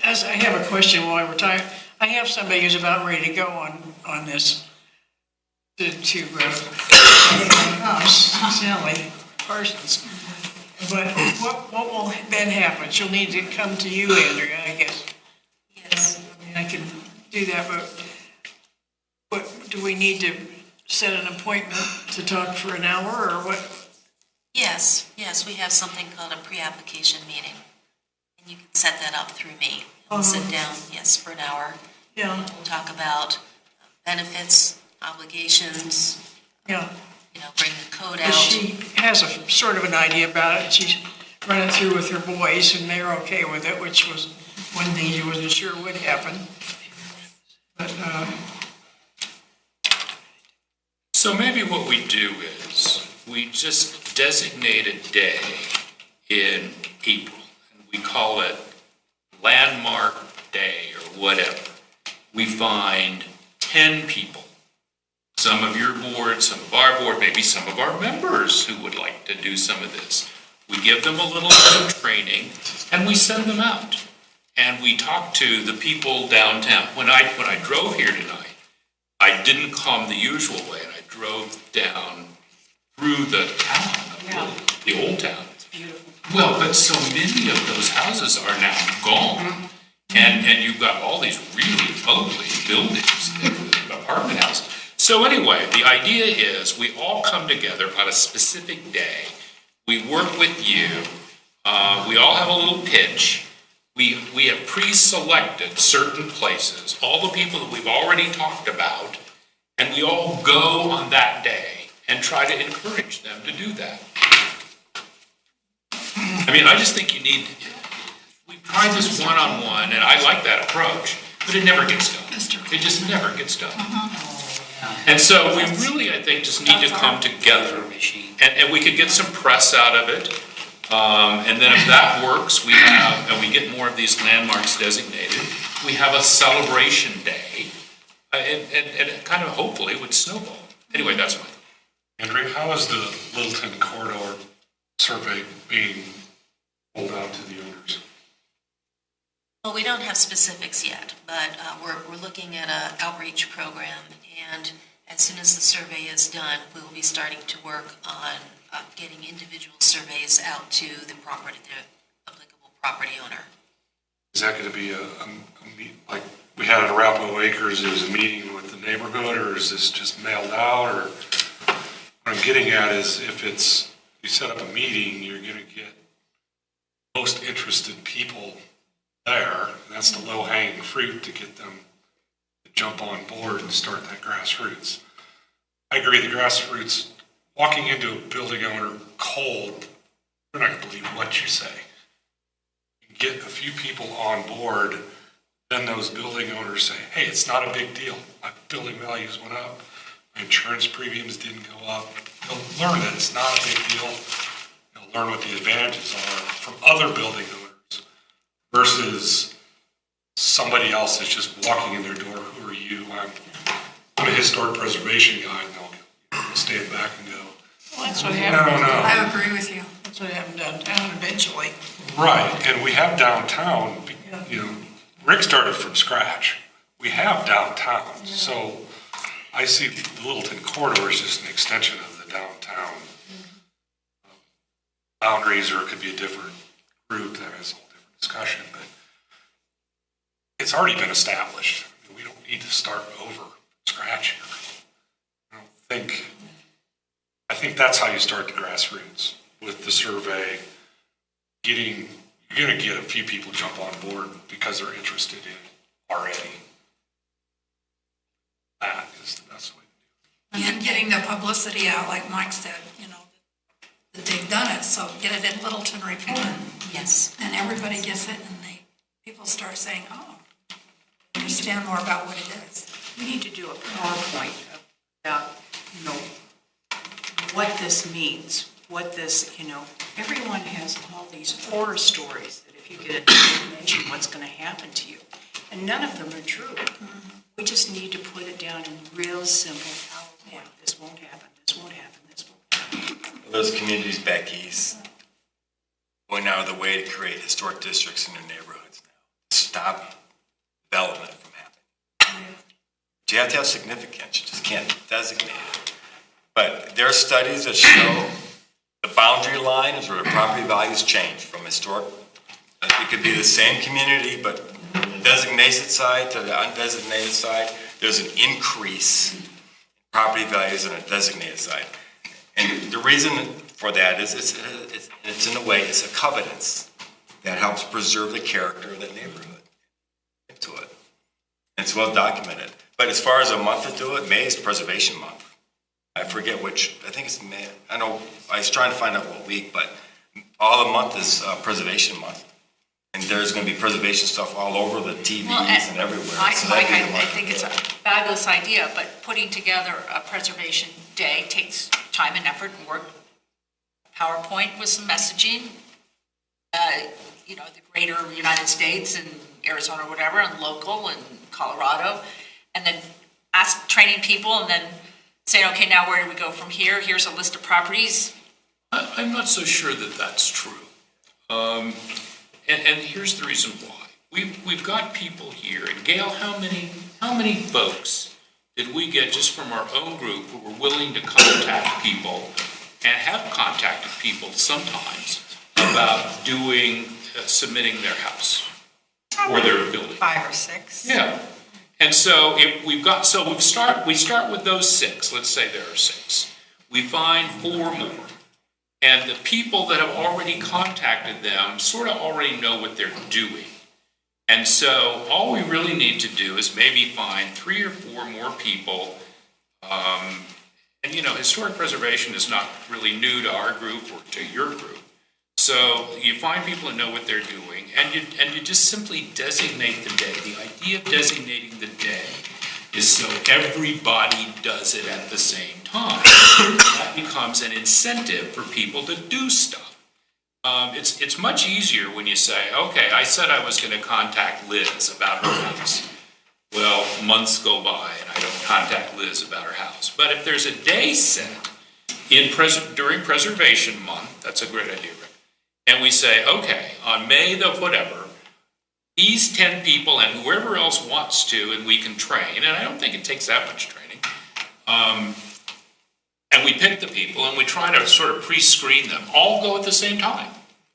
as I have a question while we're talking, I have somebody who's about ready to go on this, Sally Parsons. But what will then happen? She'll need to come to you, Andrea, I guess. Yes. I mean, I can do that, but what, do we need to set an appointment to talk for an hour, or what? Yes, we have something called a pre-application meeting. And you can set that up through me. We'll sit down, for an hour. Yeah. We'll talk about benefits, obligations, Yeah. Bring the code But out. she has a sort of an idea about it. She's running through with her boys, and they're okay with it, which was one thing she wasn't sure would happen. But, So maybe what we do is, we just designate a day in April, and we call it Landmark Day or whatever. We find 10 people, some of your board, some of our board, maybe some of our members who would like to do some of this. We give them a little bit of training, and we send them out. And we talk to the people downtown. When I drove here tonight, I didn't come the usual way, and I drove down through the town, the old town. It's beautiful. Well, but so many of those houses are now gone. And you've got all these really ugly buildings, apartment houses. So anyway, the idea is we all come together on a specific day. We work with you. We all have a little pitch. We have pre-selected certain places, all the people that we've already talked about, and we all go on that day and try to encourage them to do that. I mean, I just think you need, we tried this one-on-one, and I like that approach, but it never gets done. It just never gets done. And so we really, I think, just need to come together, and we could get some press out of it. And then if that works, we get more of these landmarks designated. We have a celebration day, and kind of hopefully would snowball. Anyway, that's my thought. Andrea, how is the Littleton corridor survey being rolled out to the owners? Well, we don't have specifics yet, but we're looking at an outreach program, and as soon as the survey is done, we will be starting to work on getting individual surveys out to the applicable property owner. Is that going to be like we had at Arapahoe Acres, it was a meeting with the neighborhood, or is this just mailed out? Or what I'm getting at is if you set up a meeting, you're going to get most interested people there. And that's the low-hanging fruit to get them to jump on board and start that grassroots. I agree, the grassroots, walking into a building owner cold, they're not going to believe what you say. You get a few people on board, then those building owners say, hey, it's not a big deal. My building values went up. My insurance premiums didn't go up. They'll learn that it's not a big deal. They'll learn what the advantages are from other building owners versus somebody else that's just walking in their door. Who are you? I'm a historic preservation guy. And they'll stand back and go, well, that's what happened. No. I agree with you. That's what happened downtown eventually. Right, and we have downtown, Rick started from scratch. We have downtown, so I see the Littleton corridor as just an extension of the downtown boundaries, or it could be a different group that has a whole different discussion, but it's already been established. I mean, we don't need to start over from scratch here. I think that's how you start the grassroots, with the survey. You're going to get a few people jump on board because they're interested in it already. That is the best way to do it. And getting the publicity out, like Mike said, that they've done it, so get it in Littleton Report. Yes. And everybody gets it, and people start saying, oh, understand more about what it is. We need to do a PowerPoint about, what this means, what this, everyone has all these horror stories that if you get information, what's going to happen to you. And none of them are true. We just need to put it down in real simple PowerPoint. This won't happen, this won't happen, this won't happen. Those communities back east going out of the way to create historic districts in their neighborhoods now to stop development from happening. But you have to have significance. You just can't designate it. But there are studies that show the boundary line is where the property values change from historic. It could be the same community, but the designated side to the undesignated side, there's an increase in property values on a designated side. And the reason for that is it's in a way, it's a covenants that helps preserve the character of the neighborhood into it. And it's well documented. But as far as a month to do it, May is Preservation Month. I forget which, I think it's May, I know, I was trying to find out what week, but all the month is Preservation Month. And there's going to be preservation stuff all over the TVs and everywhere. So Mike, that'd be the I month. think it's a fabulous idea, but putting together a preservation day takes time and effort and work. PowerPoint with some messaging, the greater United States and Arizona or whatever, and local and Colorado, and then training people and then saying, okay, now where do we go from here? Here's a list of properties. I'm not so sure that that's true. And here's the reason why. We've got people here, and Gail, how many folks did we get just from our own group who were willing to contact people and have contacted people sometimes about submitting their house or their building? 5 or 6. Yeah. And so we start with those 6. Let's say there are 6. We find 4 more. And the people that have already contacted them sort of already know what they're doing. And so all we really need to do is maybe find 3 or 4 more people. And historic preservation is not really new to our group or to your group. So you find people who know what they're doing, and you just simply designate the day. The idea of designating the day is so everybody does it at the same time. That becomes an incentive for people to do stuff. It's much easier when you say, okay, I said I was going to contact Liz about her house. Well, months go by and I don't contact Liz about her house. But if there's a day set during Preservation Month, that's a great idea, Rick. And we say, okay, on May the whatever, these 10 people and whoever else wants to, and we can train, and I don't think it takes that much training, and we pick the people and we try to sort of pre-screen them, all go at the same time,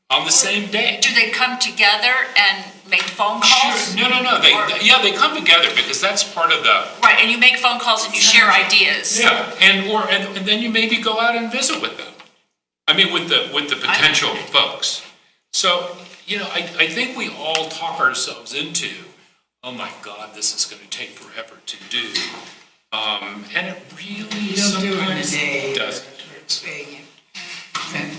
on the same day. Do they come together and make phone calls? Sure. No. They come together because that's part of the... Right, and you make phone calls and you share ideas. Yeah, and then you maybe go out and visit with them. I mean, with the potential folks. So, I think we all talk ourselves into, oh my God, this is going to take forever to do. And it really sometimes doesn't. It's been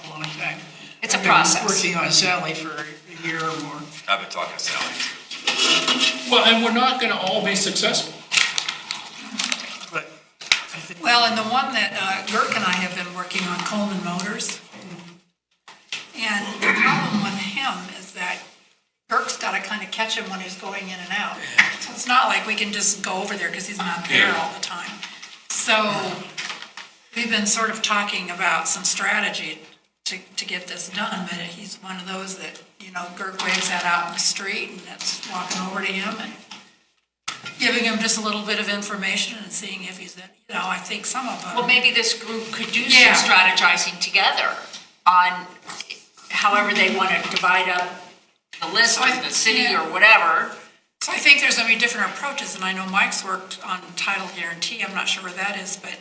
a long time. It's a I've been process. working on Sally for a year or more. I've been talking to Sally. Well, and we're not going to all be successful. But I think Well, and the one that Girk and I have been working on, Coleman Motors. And the problem with him is that Girk's got to kind of catch him when he's going in and out. So it's not like we can just go over there because he's not there all the time. So we've been sort of talking about some strategy to get this done, but he's one of those that, Girk waves that out in the street and that's walking over to him and giving him just a little bit of information and seeing if he's, I think some of them. Well, maybe this group could do some strategizing together on however they want to divide up the list So of the city or whatever. So I think there's going to be different approaches, and I know Mike's worked on title guarantee. I'm not sure where that is, but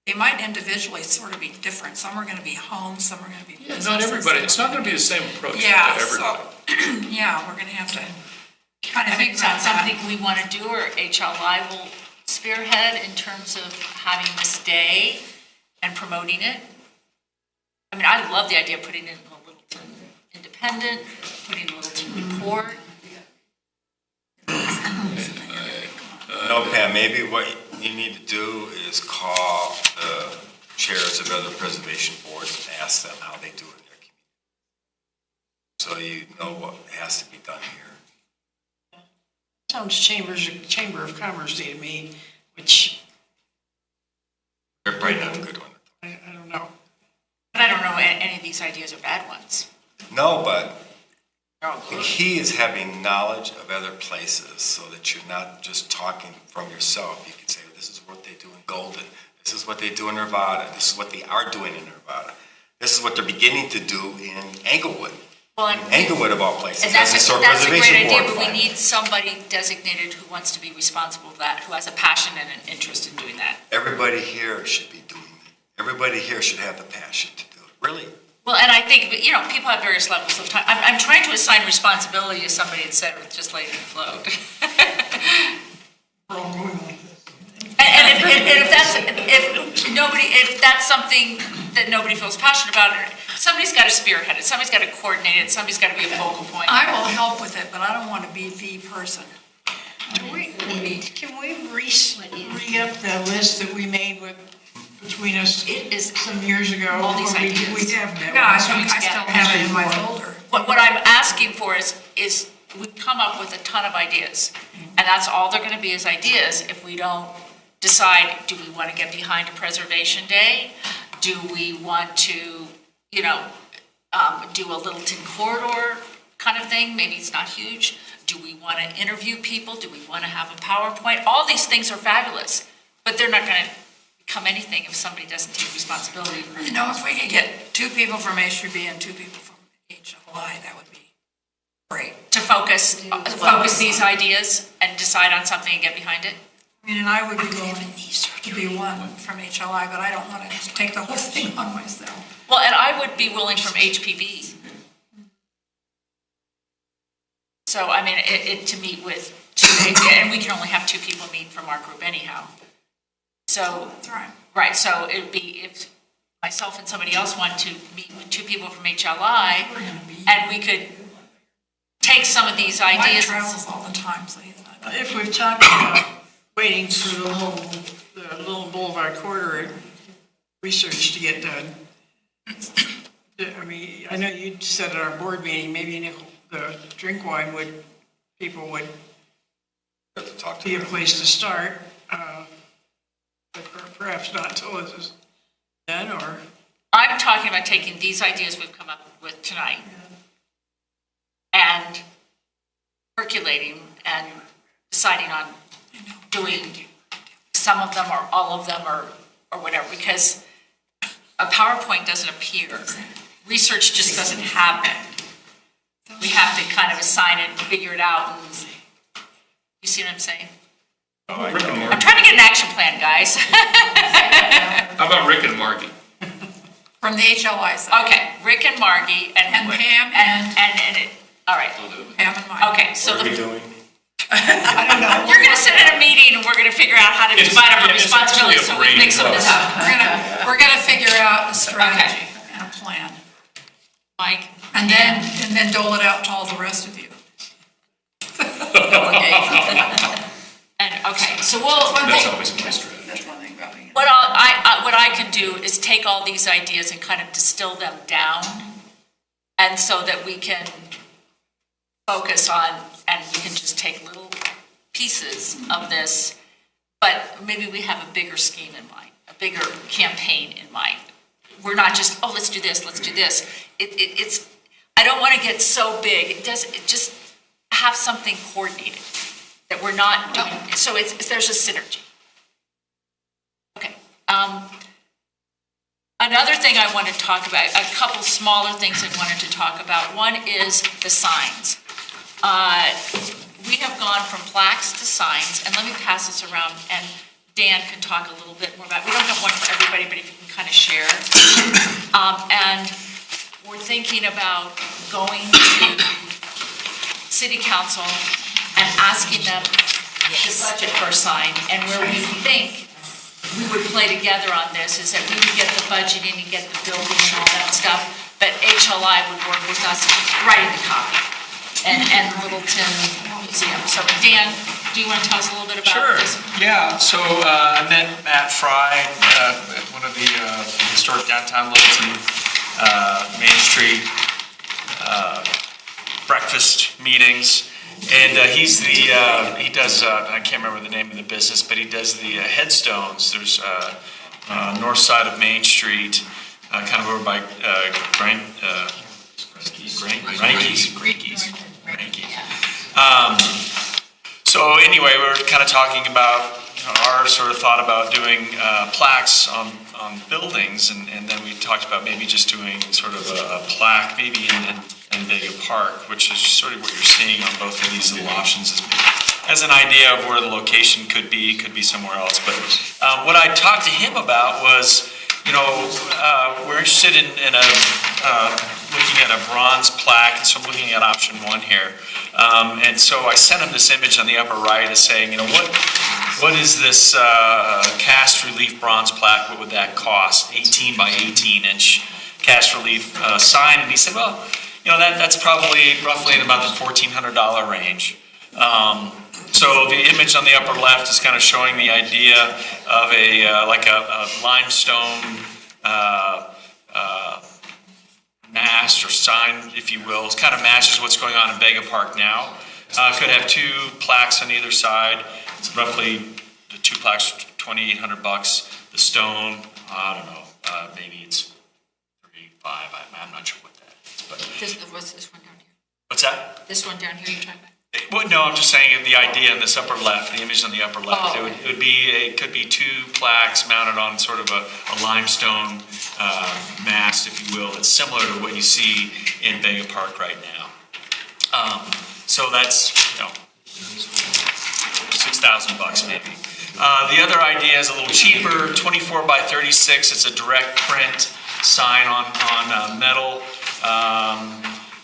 they might individually sort of be different. Some are going to be homes, some are going to be businesses. Not everybody. It's not going to be the same approach to everybody. So, we're going to have to kind of I think think about that's something we want to do, or HLI will spearhead in terms of having this day and promoting it. I mean, I love the idea of putting it in the Littleton Independent, putting the Littleton Report. No, Pam, maybe what you need to do is call the chairs of other preservation boards and ask them how they do it in their community. So you know what has to be done here. sounds Chamber of Commerce Day to me, which They're probably not a good one. I don't know. But I don't know any of these ideas are bad ones. No, but They're all good. he is having knowledge of other places so that you're not just talking from yourself. You can say, this is what they do in Golden. This is what they do in Nevada. This is what they are doing in Nevada. This is what they're beginning to do in Englewood. Well, Englewood of all places. And that's a historic great preservation idea, board but we fund. need somebody designated who wants to be responsible for that, who has a passion and an interest in doing that. Everybody here should be doing it. Everybody here should have the passion to do it. Really. Well, and I think, people have various levels of time. I'm trying to assign responsibility to somebody instead of just letting it float. We're all going like this. And if that's if that's something that nobody feels passionate about, somebody's got to spearhead it, somebody's got to coordinate it, somebody's got to be a focal point. I will help with it, but I don't want to be the person. Can we re-up the list that we made between us It is some years ago? all these Or ideas. We have that. Yeah, I one. still have it in my folder. What I'm asking for is we've come up with a ton of ideas, and that's all they're going to be is ideas if we don't decide, do we want to get behind a preservation day? Do we want to, do a Littleton corridor kind of thing? Maybe it's not huge. Do we want to interview people? Do we want to have a PowerPoint? All these things are fabulous, but they're not going to become anything if somebody doesn't take responsibility for it. If we could get 2 people from HUB and 2 people from HLI, that would be great. To focus these ideas and decide on something and get behind it? And I would be willing to be one from HLI, but I don't want to take the whole thing on myself. Well, and I would be willing from HPB. So, I mean, to meet with 2, and we can only have 2 people meet from our group anyhow. So, That's right. right, so it would be if myself and somebody else want to meet with 2 people from HLI, and we could take some of these Mike ideas. travels all the time, so he's not. If we've talked about waiting for the little Boulevard Tour research to get done, I mean, I know you said at our board meeting, maybe the drink wine people would Have to talk to be a them. place to start, but perhaps not until this is done, or? I'm talking about taking these ideas we've come up with tonight and percolating and deciding on doing some of them or all of them or whatever, because a PowerPoint doesn't appear. Research just doesn't happen. We have to kind of assign it and figure it out. And, you see what I'm saying? Oh, I know. I'm trying to get an action plan, guys. How about Rick and Margie? From the HLI side. Okay, Rick and Margie and Pam and it, all right. Pam and Mike. Okay, so What are we doing? I don't know. you're going to sit in a meeting and we're going to figure out how to divide up our responsibilities so we can make some of this up. We're gonna figure out a strategy and a plan, Mike? and then dole it out to all the rest of you. And, okay, so we'll. That's always my strategy. That's one thing about me. What I can do is take all these ideas and kind of distill them down, and so that we can focus on, and we can just take little pieces of this, but maybe we have a bigger scheme in mind, a bigger campaign in mind. We're not just, oh, let's do this, let's do this. It's, I don't want to get so big. It just have something coordinated that we're not doing, so there's a synergy. Okay. Another thing I want to talk about, a couple smaller things I wanted to talk about. One is the signs. We have gone from plaques to signs, and let me pass this around, and Dan can talk a little bit more about it. We don't have one for everybody, but if you can kind of share. And we're thinking about going to city council and asking them to budget for a sign, and where we think we would play together on this is that we would get the budgeting and get the building and all that stuff, but HLI would work with us writing the copy and Littleton Museum. So Dan, do you want to tell us a little bit about this? Yeah, so I met Matt Fry at one of the historic downtown Littleton Main Street breakfast meetings. And he does, I can't remember the name of the business, but he does the headstones. There's north side of Main Street, kind of over by Ranky's. So anyway, we were kind of talking about our sort of thought about doing plaques on buildings, and then we talked about maybe just doing sort of a plaque, maybe in Vega Park, which is sort of what you're seeing on both of these little options as an idea of where the location could be somewhere else. But what I talked to him about was, we're interested in looking at a bronze plaque, and so I'm looking at option 1 here. And so I sent him this image on the upper right as saying, what is this cast relief bronze plaque? What would that cost? 18 by 18 inch cast relief sign. And he said, well, that's probably roughly in about the $1,400 range. So the image on the upper left is kind of showing the idea of a limestone mast or sign, if you will. It kind of matches what's going on in Vega Park now. Could have two plaques on either side. It's roughly the two plaques, $2,800. The stone, I don't know, maybe it's $3,500. I'm not sure what that is. But What's this one down here? what's that? This one down here you're talking about? Well, no, I'm just saying the idea in this upper left, the image on the upper left, Oh. it could be two plaques mounted on sort of a limestone mast, if you will. It's similar to what you see in Vega Park right now. So that's, $6,000 maybe. The other idea is a little cheaper, 24 by 36. It's a direct print sign on metal.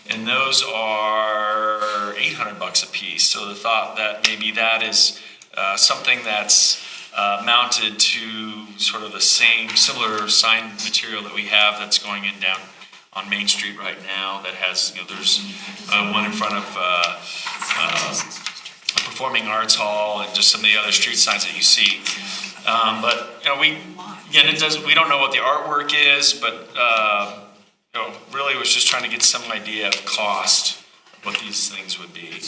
And those are $800 a piece. So the thought that maybe that is something that's mounted to sort of the similar sign material that we have that's going in down on Main Street right now that has, there's one in front of a Performing Arts Hall and just some of the other street signs that you see. But, we don't know what the artwork is, but really was just trying to get some idea of cost, of what these things would be.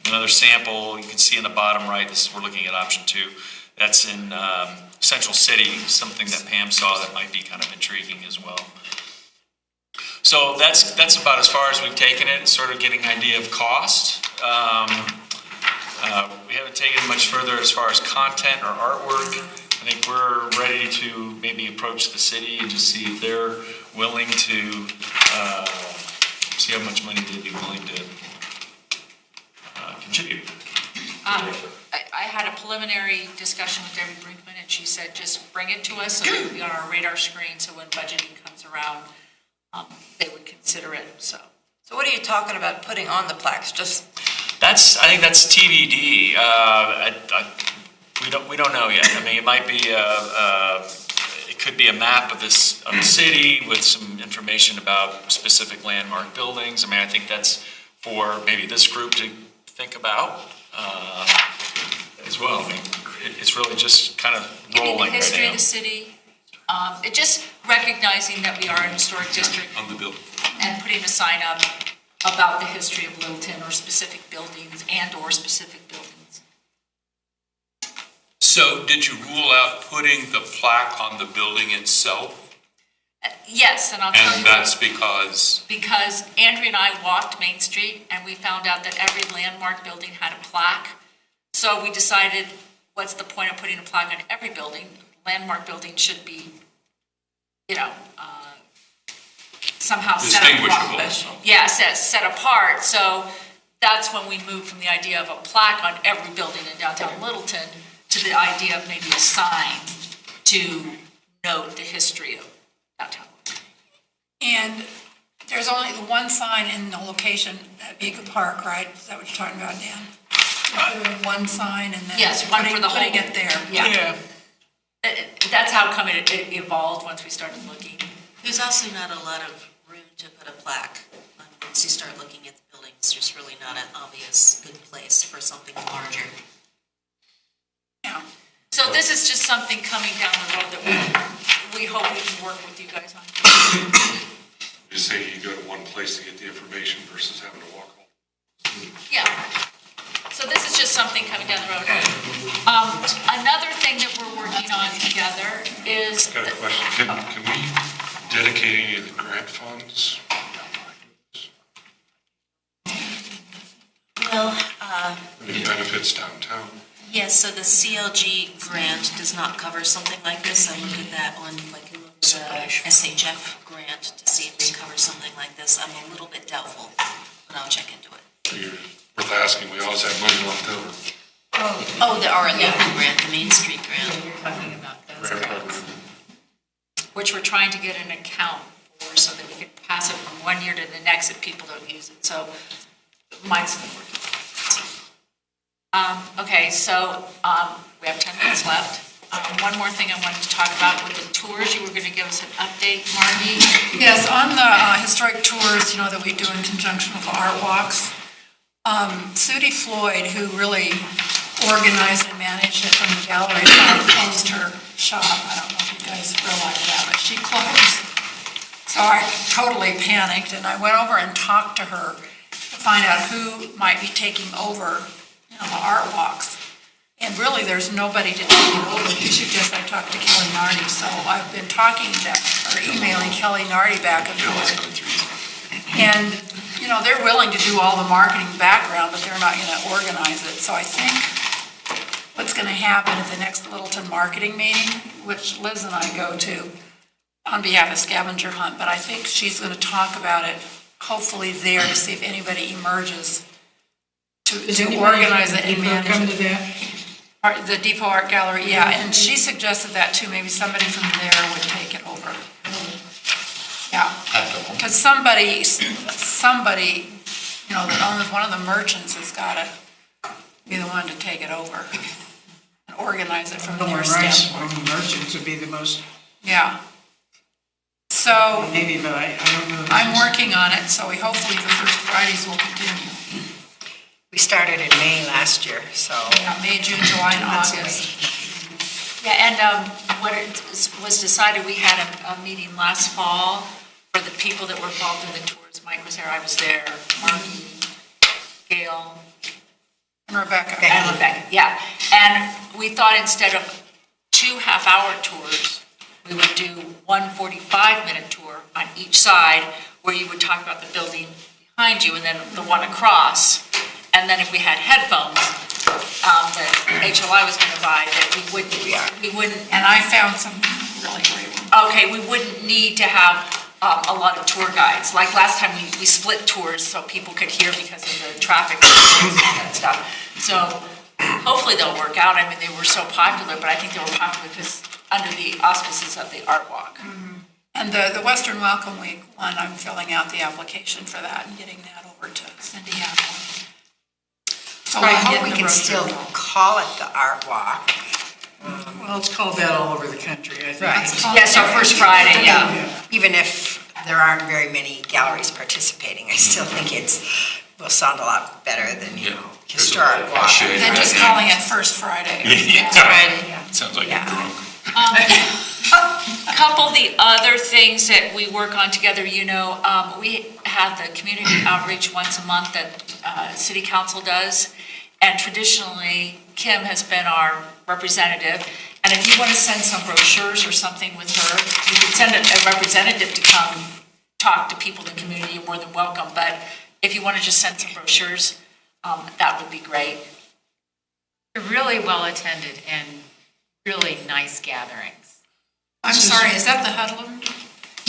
Another sample you can see in the bottom right, we're looking at option 2. That's in Central City, something that Pam saw that might be kind of intriguing as well. So that's about as far as we've taken it, sort of getting an idea of cost. We haven't taken it much further as far as content or artwork. I think we're ready to maybe approach the city and just see if they're willing to see how much money they'd be willing to contribute. I had a preliminary discussion with Debbie Brinkman, and she said just bring it to us so it will be on our radar screen, so when budgeting comes around, they would consider it. So what are you talking about putting on the plaques? I think that's TBD. We don't know yet. I mean, it might be it could be a map of the city with some information about specific landmark buildings. I mean, I think that's for maybe this group to think about as well. I mean, it's really just kind of rolling the history right of the city, it just recognizing that we are an historic district on the building and putting a sign up about the history of Littleton or specific buildings or specific buildings. So did you rule out putting the plaque on the building itself? Yes, and I'll tell you. And that's because? Because Andrea and I walked Main Street and we found out that every landmark building had a plaque. So we decided, what's the point of putting a plaque on every building? Landmark building should be, somehow set apart. Yeah, set apart. So that's when we moved from the idea of a plaque on every building in downtown Littleton to the idea of maybe a sign to note the history of downtown Littleton. And there's only the one sign in the location at Vega Park, right? Is that what you're talking about, Dan? One sign and then Yes, one for the whole. putting it there. Yeah. That's how come it evolved once we started looking. There's also not a lot of room to put a plaque. Once you start looking at the buildings, there's really not an obvious good place for something larger. Yeah. So this is just something coming down the road that we hope we can work with you guys on. Just say you go to one place to get the information versus having to walk home. Yeah. So this is just something coming down the road. Another thing that we're working on together is. I've got a question. Can we dedicate any of the grant funds? Well, Any benefits downtown? yes, so the CLG grant does not cover something like this. I looked at that on like the SHF grant to see if they cover something like this. I'm a little bit doubtful, but I'll check into it. Figured worth asking. We always have money left over. Oh, the local grant, the Main Street grant. You're talking about those Grant grants, program. which we're trying to get an account for so that we can pass it from one year to the next if people don't use it. So Mike's been working. Okay, so we have 10 minutes left. One more thing I wanted to talk about with the tours. You were going to give us an update, Margie? Yes, on the historic tours, that we do in conjunction with the art walks, Suzy Floyd, who really organized and managed it from the gallery, closed her shop. I don't know if you guys realize that, but she closed. So I totally panicked, and I went over and talked to her to find out who might be taking over, the art walks. And really, there's nobody to take it over. She suggests I talk to Kelly Nardi. So I've been talking to or emailing Kelly Nardi back and forth. And, they're willing to do all the marketing background, but they're not going to organize it. So I think what's going to happen at the next Littleton marketing meeting, which Liz and I go to on behalf of Scavenger Hunt, but I think she's going to talk about it, hopefully there, to see if anybody emerges to organize it and manage Come it. to that? The Depot Art Gallery, yeah, and she suggested that too, maybe somebody from there would take it over. Yeah, because somebody, that owns one of the merchants has got to be the one to take it over and organize it from their standpoint. From merchants would be the most, Yeah. So maybe, but I don't know. I'm working on it, so hopefully the first Fridays will continue. We started in May last year, so. Yeah, May, June, July, and August. Yeah, and what it was decided, we had a meeting last fall for the people that were involved in the tours. Mike was there, I was there, Margie, Gail. And Rebecca. And Rebecca, yeah. And we thought instead of 2 half-hour tours, we would do 1 45-minute tour on each side where you would talk about the building behind you and then the one across. And then if we had headphones that HLI was going to buy, that we wouldn't. And I found some really great ones. Okay, we wouldn't need to have a lot of tour guides. Like last time, we split tours so people could hear because of the traffic and that stuff. So hopefully they'll work out. I mean, they were so popular, but I think they were popular because under the auspices of the Art Walk. Mm-hmm. And the Western Welcome Week one, I'm filling out the application for that and getting that over to Cindy Azzam. So I hope we can still call it the Art Walk. Well, it's called that all over the country, I think. Right. Yes, our first Friday, yeah. Even if there aren't very many galleries participating, I still think will sound a lot better than, historic walk. They're just calling it First Friday. Sounds like Yeah. you're drunk. A couple of the other things that we work on together, we have the community outreach once a month that City Council does. And traditionally, Kim has been our representative. And if you want to send some brochures or something with her, you could send a representative to come talk to people in the community. You're more than welcome. But if you want to just send some brochures, that would be great. They're really well attended and really nice gatherings. I'm sorry, is that the Hoodlum?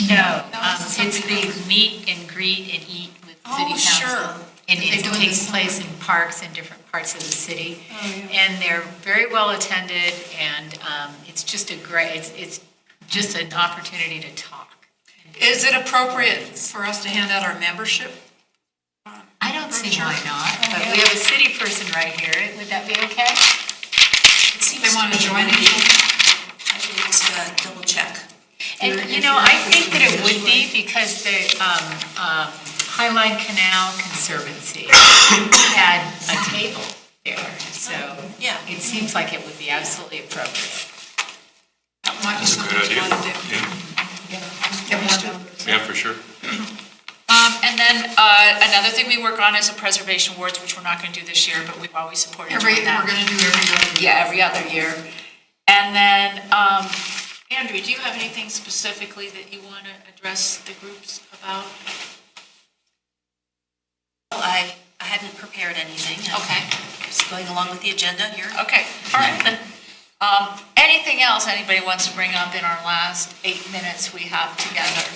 No, it's it's the meet and greet and eat with City Oh, Council. sure. And That they it do in the takes summer. place in parks in different parts of the city. Oh, yeah. And they're very well attended, and it's just it's just an opportunity to talk. Is it appropriate for us to hand out our membership? I don't see Brochure? why not, Oh, but yeah. we have a city person right here. Would that be okay? They want to join it? I think it's a double check. And, I think that it would be because the Highline Canal Conservancy had a table there, so Yeah. it seems like it would be absolutely appropriate. That might be That's a good something we idea. want to do. Get more done. Yeah, for sure. And then another thing we work on is the preservation awards, which we're not going to do this year, but we've always supported doing that. We're going to do every other. Yeah, every other year. And then, Andrew, do you have anything specifically that you want to address the groups about? Well, I hadn't prepared anything. Okay. Just going along with the agenda here. Okay, all right. Anything else anybody wants to bring up in our last 8 minutes we have together?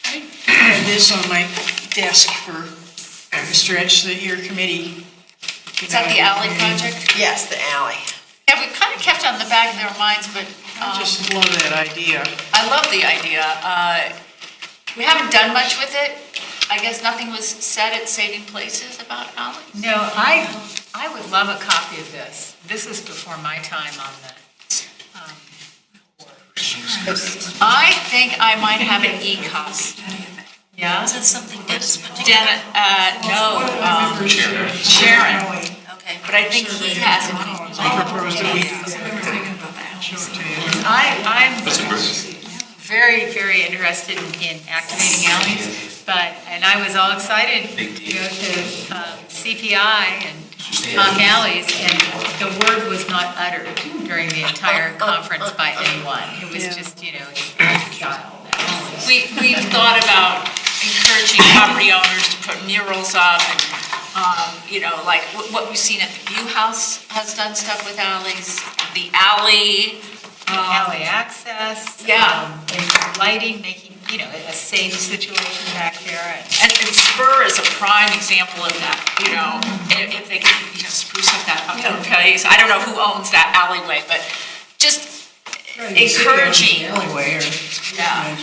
I had this on my desk for a stretch that your committee. Is that the alley project? Yes, the alley. Yeah, we kind of kept it on the back of their minds, but I just love that idea. I love the idea. We haven't done much with it. I guess nothing was said at Saving Places about alley. No, I I would love a copy of this. This is before my time on the, I think I might have an e-copy. Yeah? Is that something Dennis put together? No, Sharon. Okay. But I think he has it. I'm very, very interested in activating alleys, and I was all excited to go to CPI and talk alleys, and the word was not uttered during the entire conference by anyone. It was just, style. We've thought about encouraging property owners to put murals up and, like what we've seen at the View House has done stuff with alleys, the alley. Alley access. Yeah. Lighting, making, a safe situation back there. And Spur is a prime example of that, if they could, spruce up that upper place. I don't know who owns that alleyway, but just encouraging. Alleyway or. Yeah.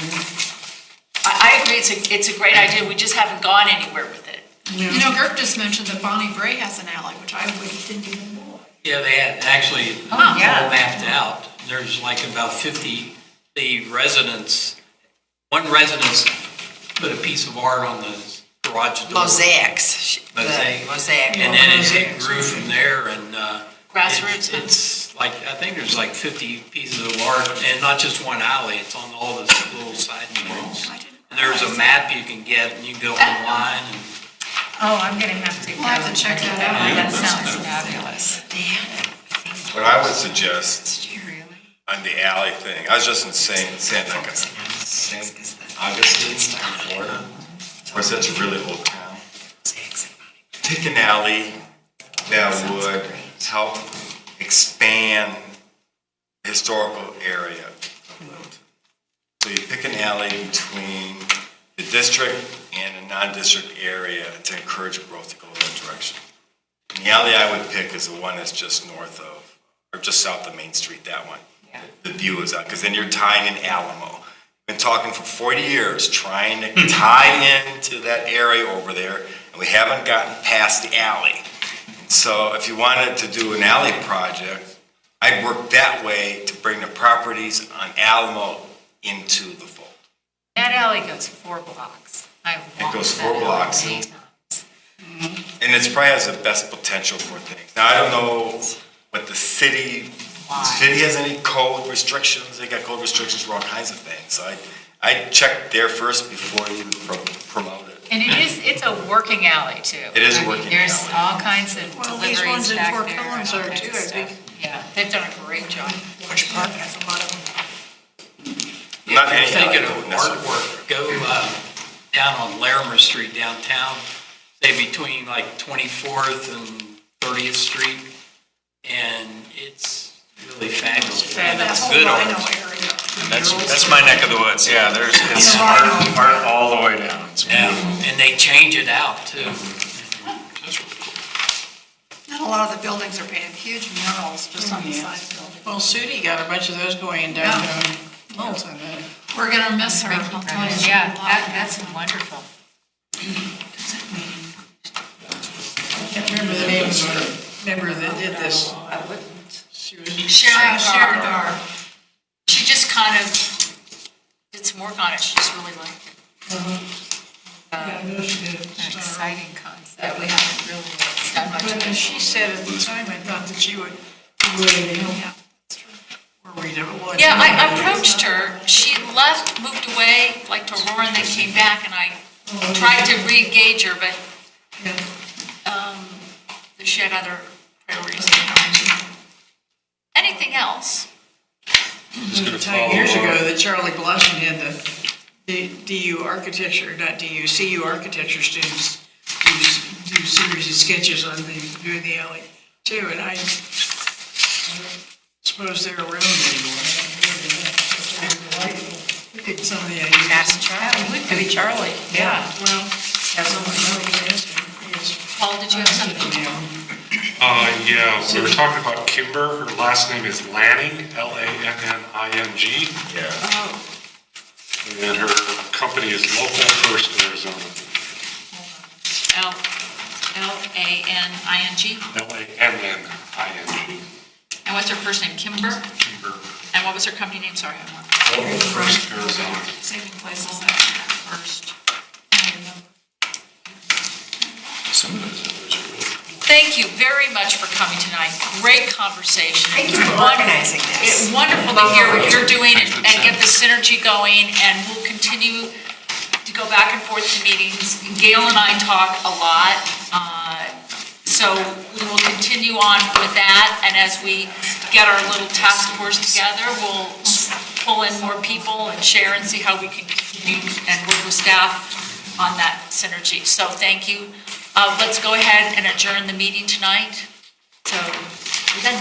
I agree, it's a great idea, we just haven't gone anywhere with it. Gert just mentioned that Bonnie Bray has an alley, which I didn't even know. Yeah, they had actually all mapped out. There's like about 50, one residence put a piece of art on the garage door. Mosaics. Mosaic. And then it grew from there, and Grassroots. it's like, I think there's like 50 pieces of art, and not just one alley, it's on all the little side walls. And there's a map you can get, and you can go online. And Oh, I'm going to have to. We'll have to check that out. That sounds fabulous. What I would suggest on the alley thing, I was just in St. Augustine, Florida. Of course, that's a really old town. Pick an alley that would help expand the historical area. So you pick an alley between the district and a non-district area to encourage growth to go in that direction. And the alley I would pick is the one that's just north of, or just south of Main Street, that one. Yeah. The view is out, because then you're tying in Alamo. Been talking for 40 years, trying to tie into that area over there, and we haven't gotten past the alley. So if you wanted to do an alley project, I'd work that way to bring the properties on Alamo into the fold. That alley goes 4 blocks. It goes 4 blocks. And it probably has the best potential for things. Now, I don't know what the city has any code restrictions. They got code restrictions for all kinds of things. So I check there first before you promote it. And it's a working alley too. It is a working alley. There's all kinds of These ones deliveries in back Fort there. Collins all are kinds too, of I stuff. think. Yeah, they've done a great job. Bush Park has a lot of them. Not if any you're thinking alley of code necessarily. artwork, go down on Larimer Street downtown, say between like 24th and 30th Street, and it's really fabulous. That's Good art. That's my neck of the woods, yeah, it's art all the way down. It's Yeah, and they change it out too. That's really cool. And a lot of the buildings are painted huge murals just on the side of the building. Well, Sudi got a bunch of those going in downtown. Littleton. We're going to miss her. I'll tell you. Yeah, that's wonderful. I can't remember the name of the member that did this. I wouldn't. She was Sharon Gar. She just kind of did some work on it, she just really liked it. Yeah, I know she did. An exciting concept. That we haven't really done much But of. she said at the time, I thought that she would be willing to help. Or read it. Well, Yeah, I approached her, she left, moved away, like to Aurora, and then came back, and I tried to re-engage her, but she had other priorities. Anything else? 10 years ago that Charlie Blushing had the DU architecture, not DU, CU architecture students do series of sketches on doing the alley too, and I suppose they're around anymore. Look at some of the ideas. Ask Charlie. Maybe Charlie. Yeah, well, Paul, did you have something? Yeah, we were talking about Kimber. Her last name is Lanning, Lanning. Yeah. And her company is Local First Arizona. Oh, Lanning. Lanning. And what's her first name? Kimber? Kimber. And what was her company name? Sorry. First Arizona. Saving places. First. Some of those others are really cool. Thank you very much for coming tonight. Great conversation. Thank you for organizing this. It's wonderful to hear what you're doing and get the synergy going, and we'll continue to go back and forth to meetings. Gail and I talk a lot, so we will continue on with that, and as we get our little task force together, we'll pull in more people and share and see how we can continue and work with staff on that synergy. So thank you. Let's go ahead and adjourn the meeting tonight. So, we're done.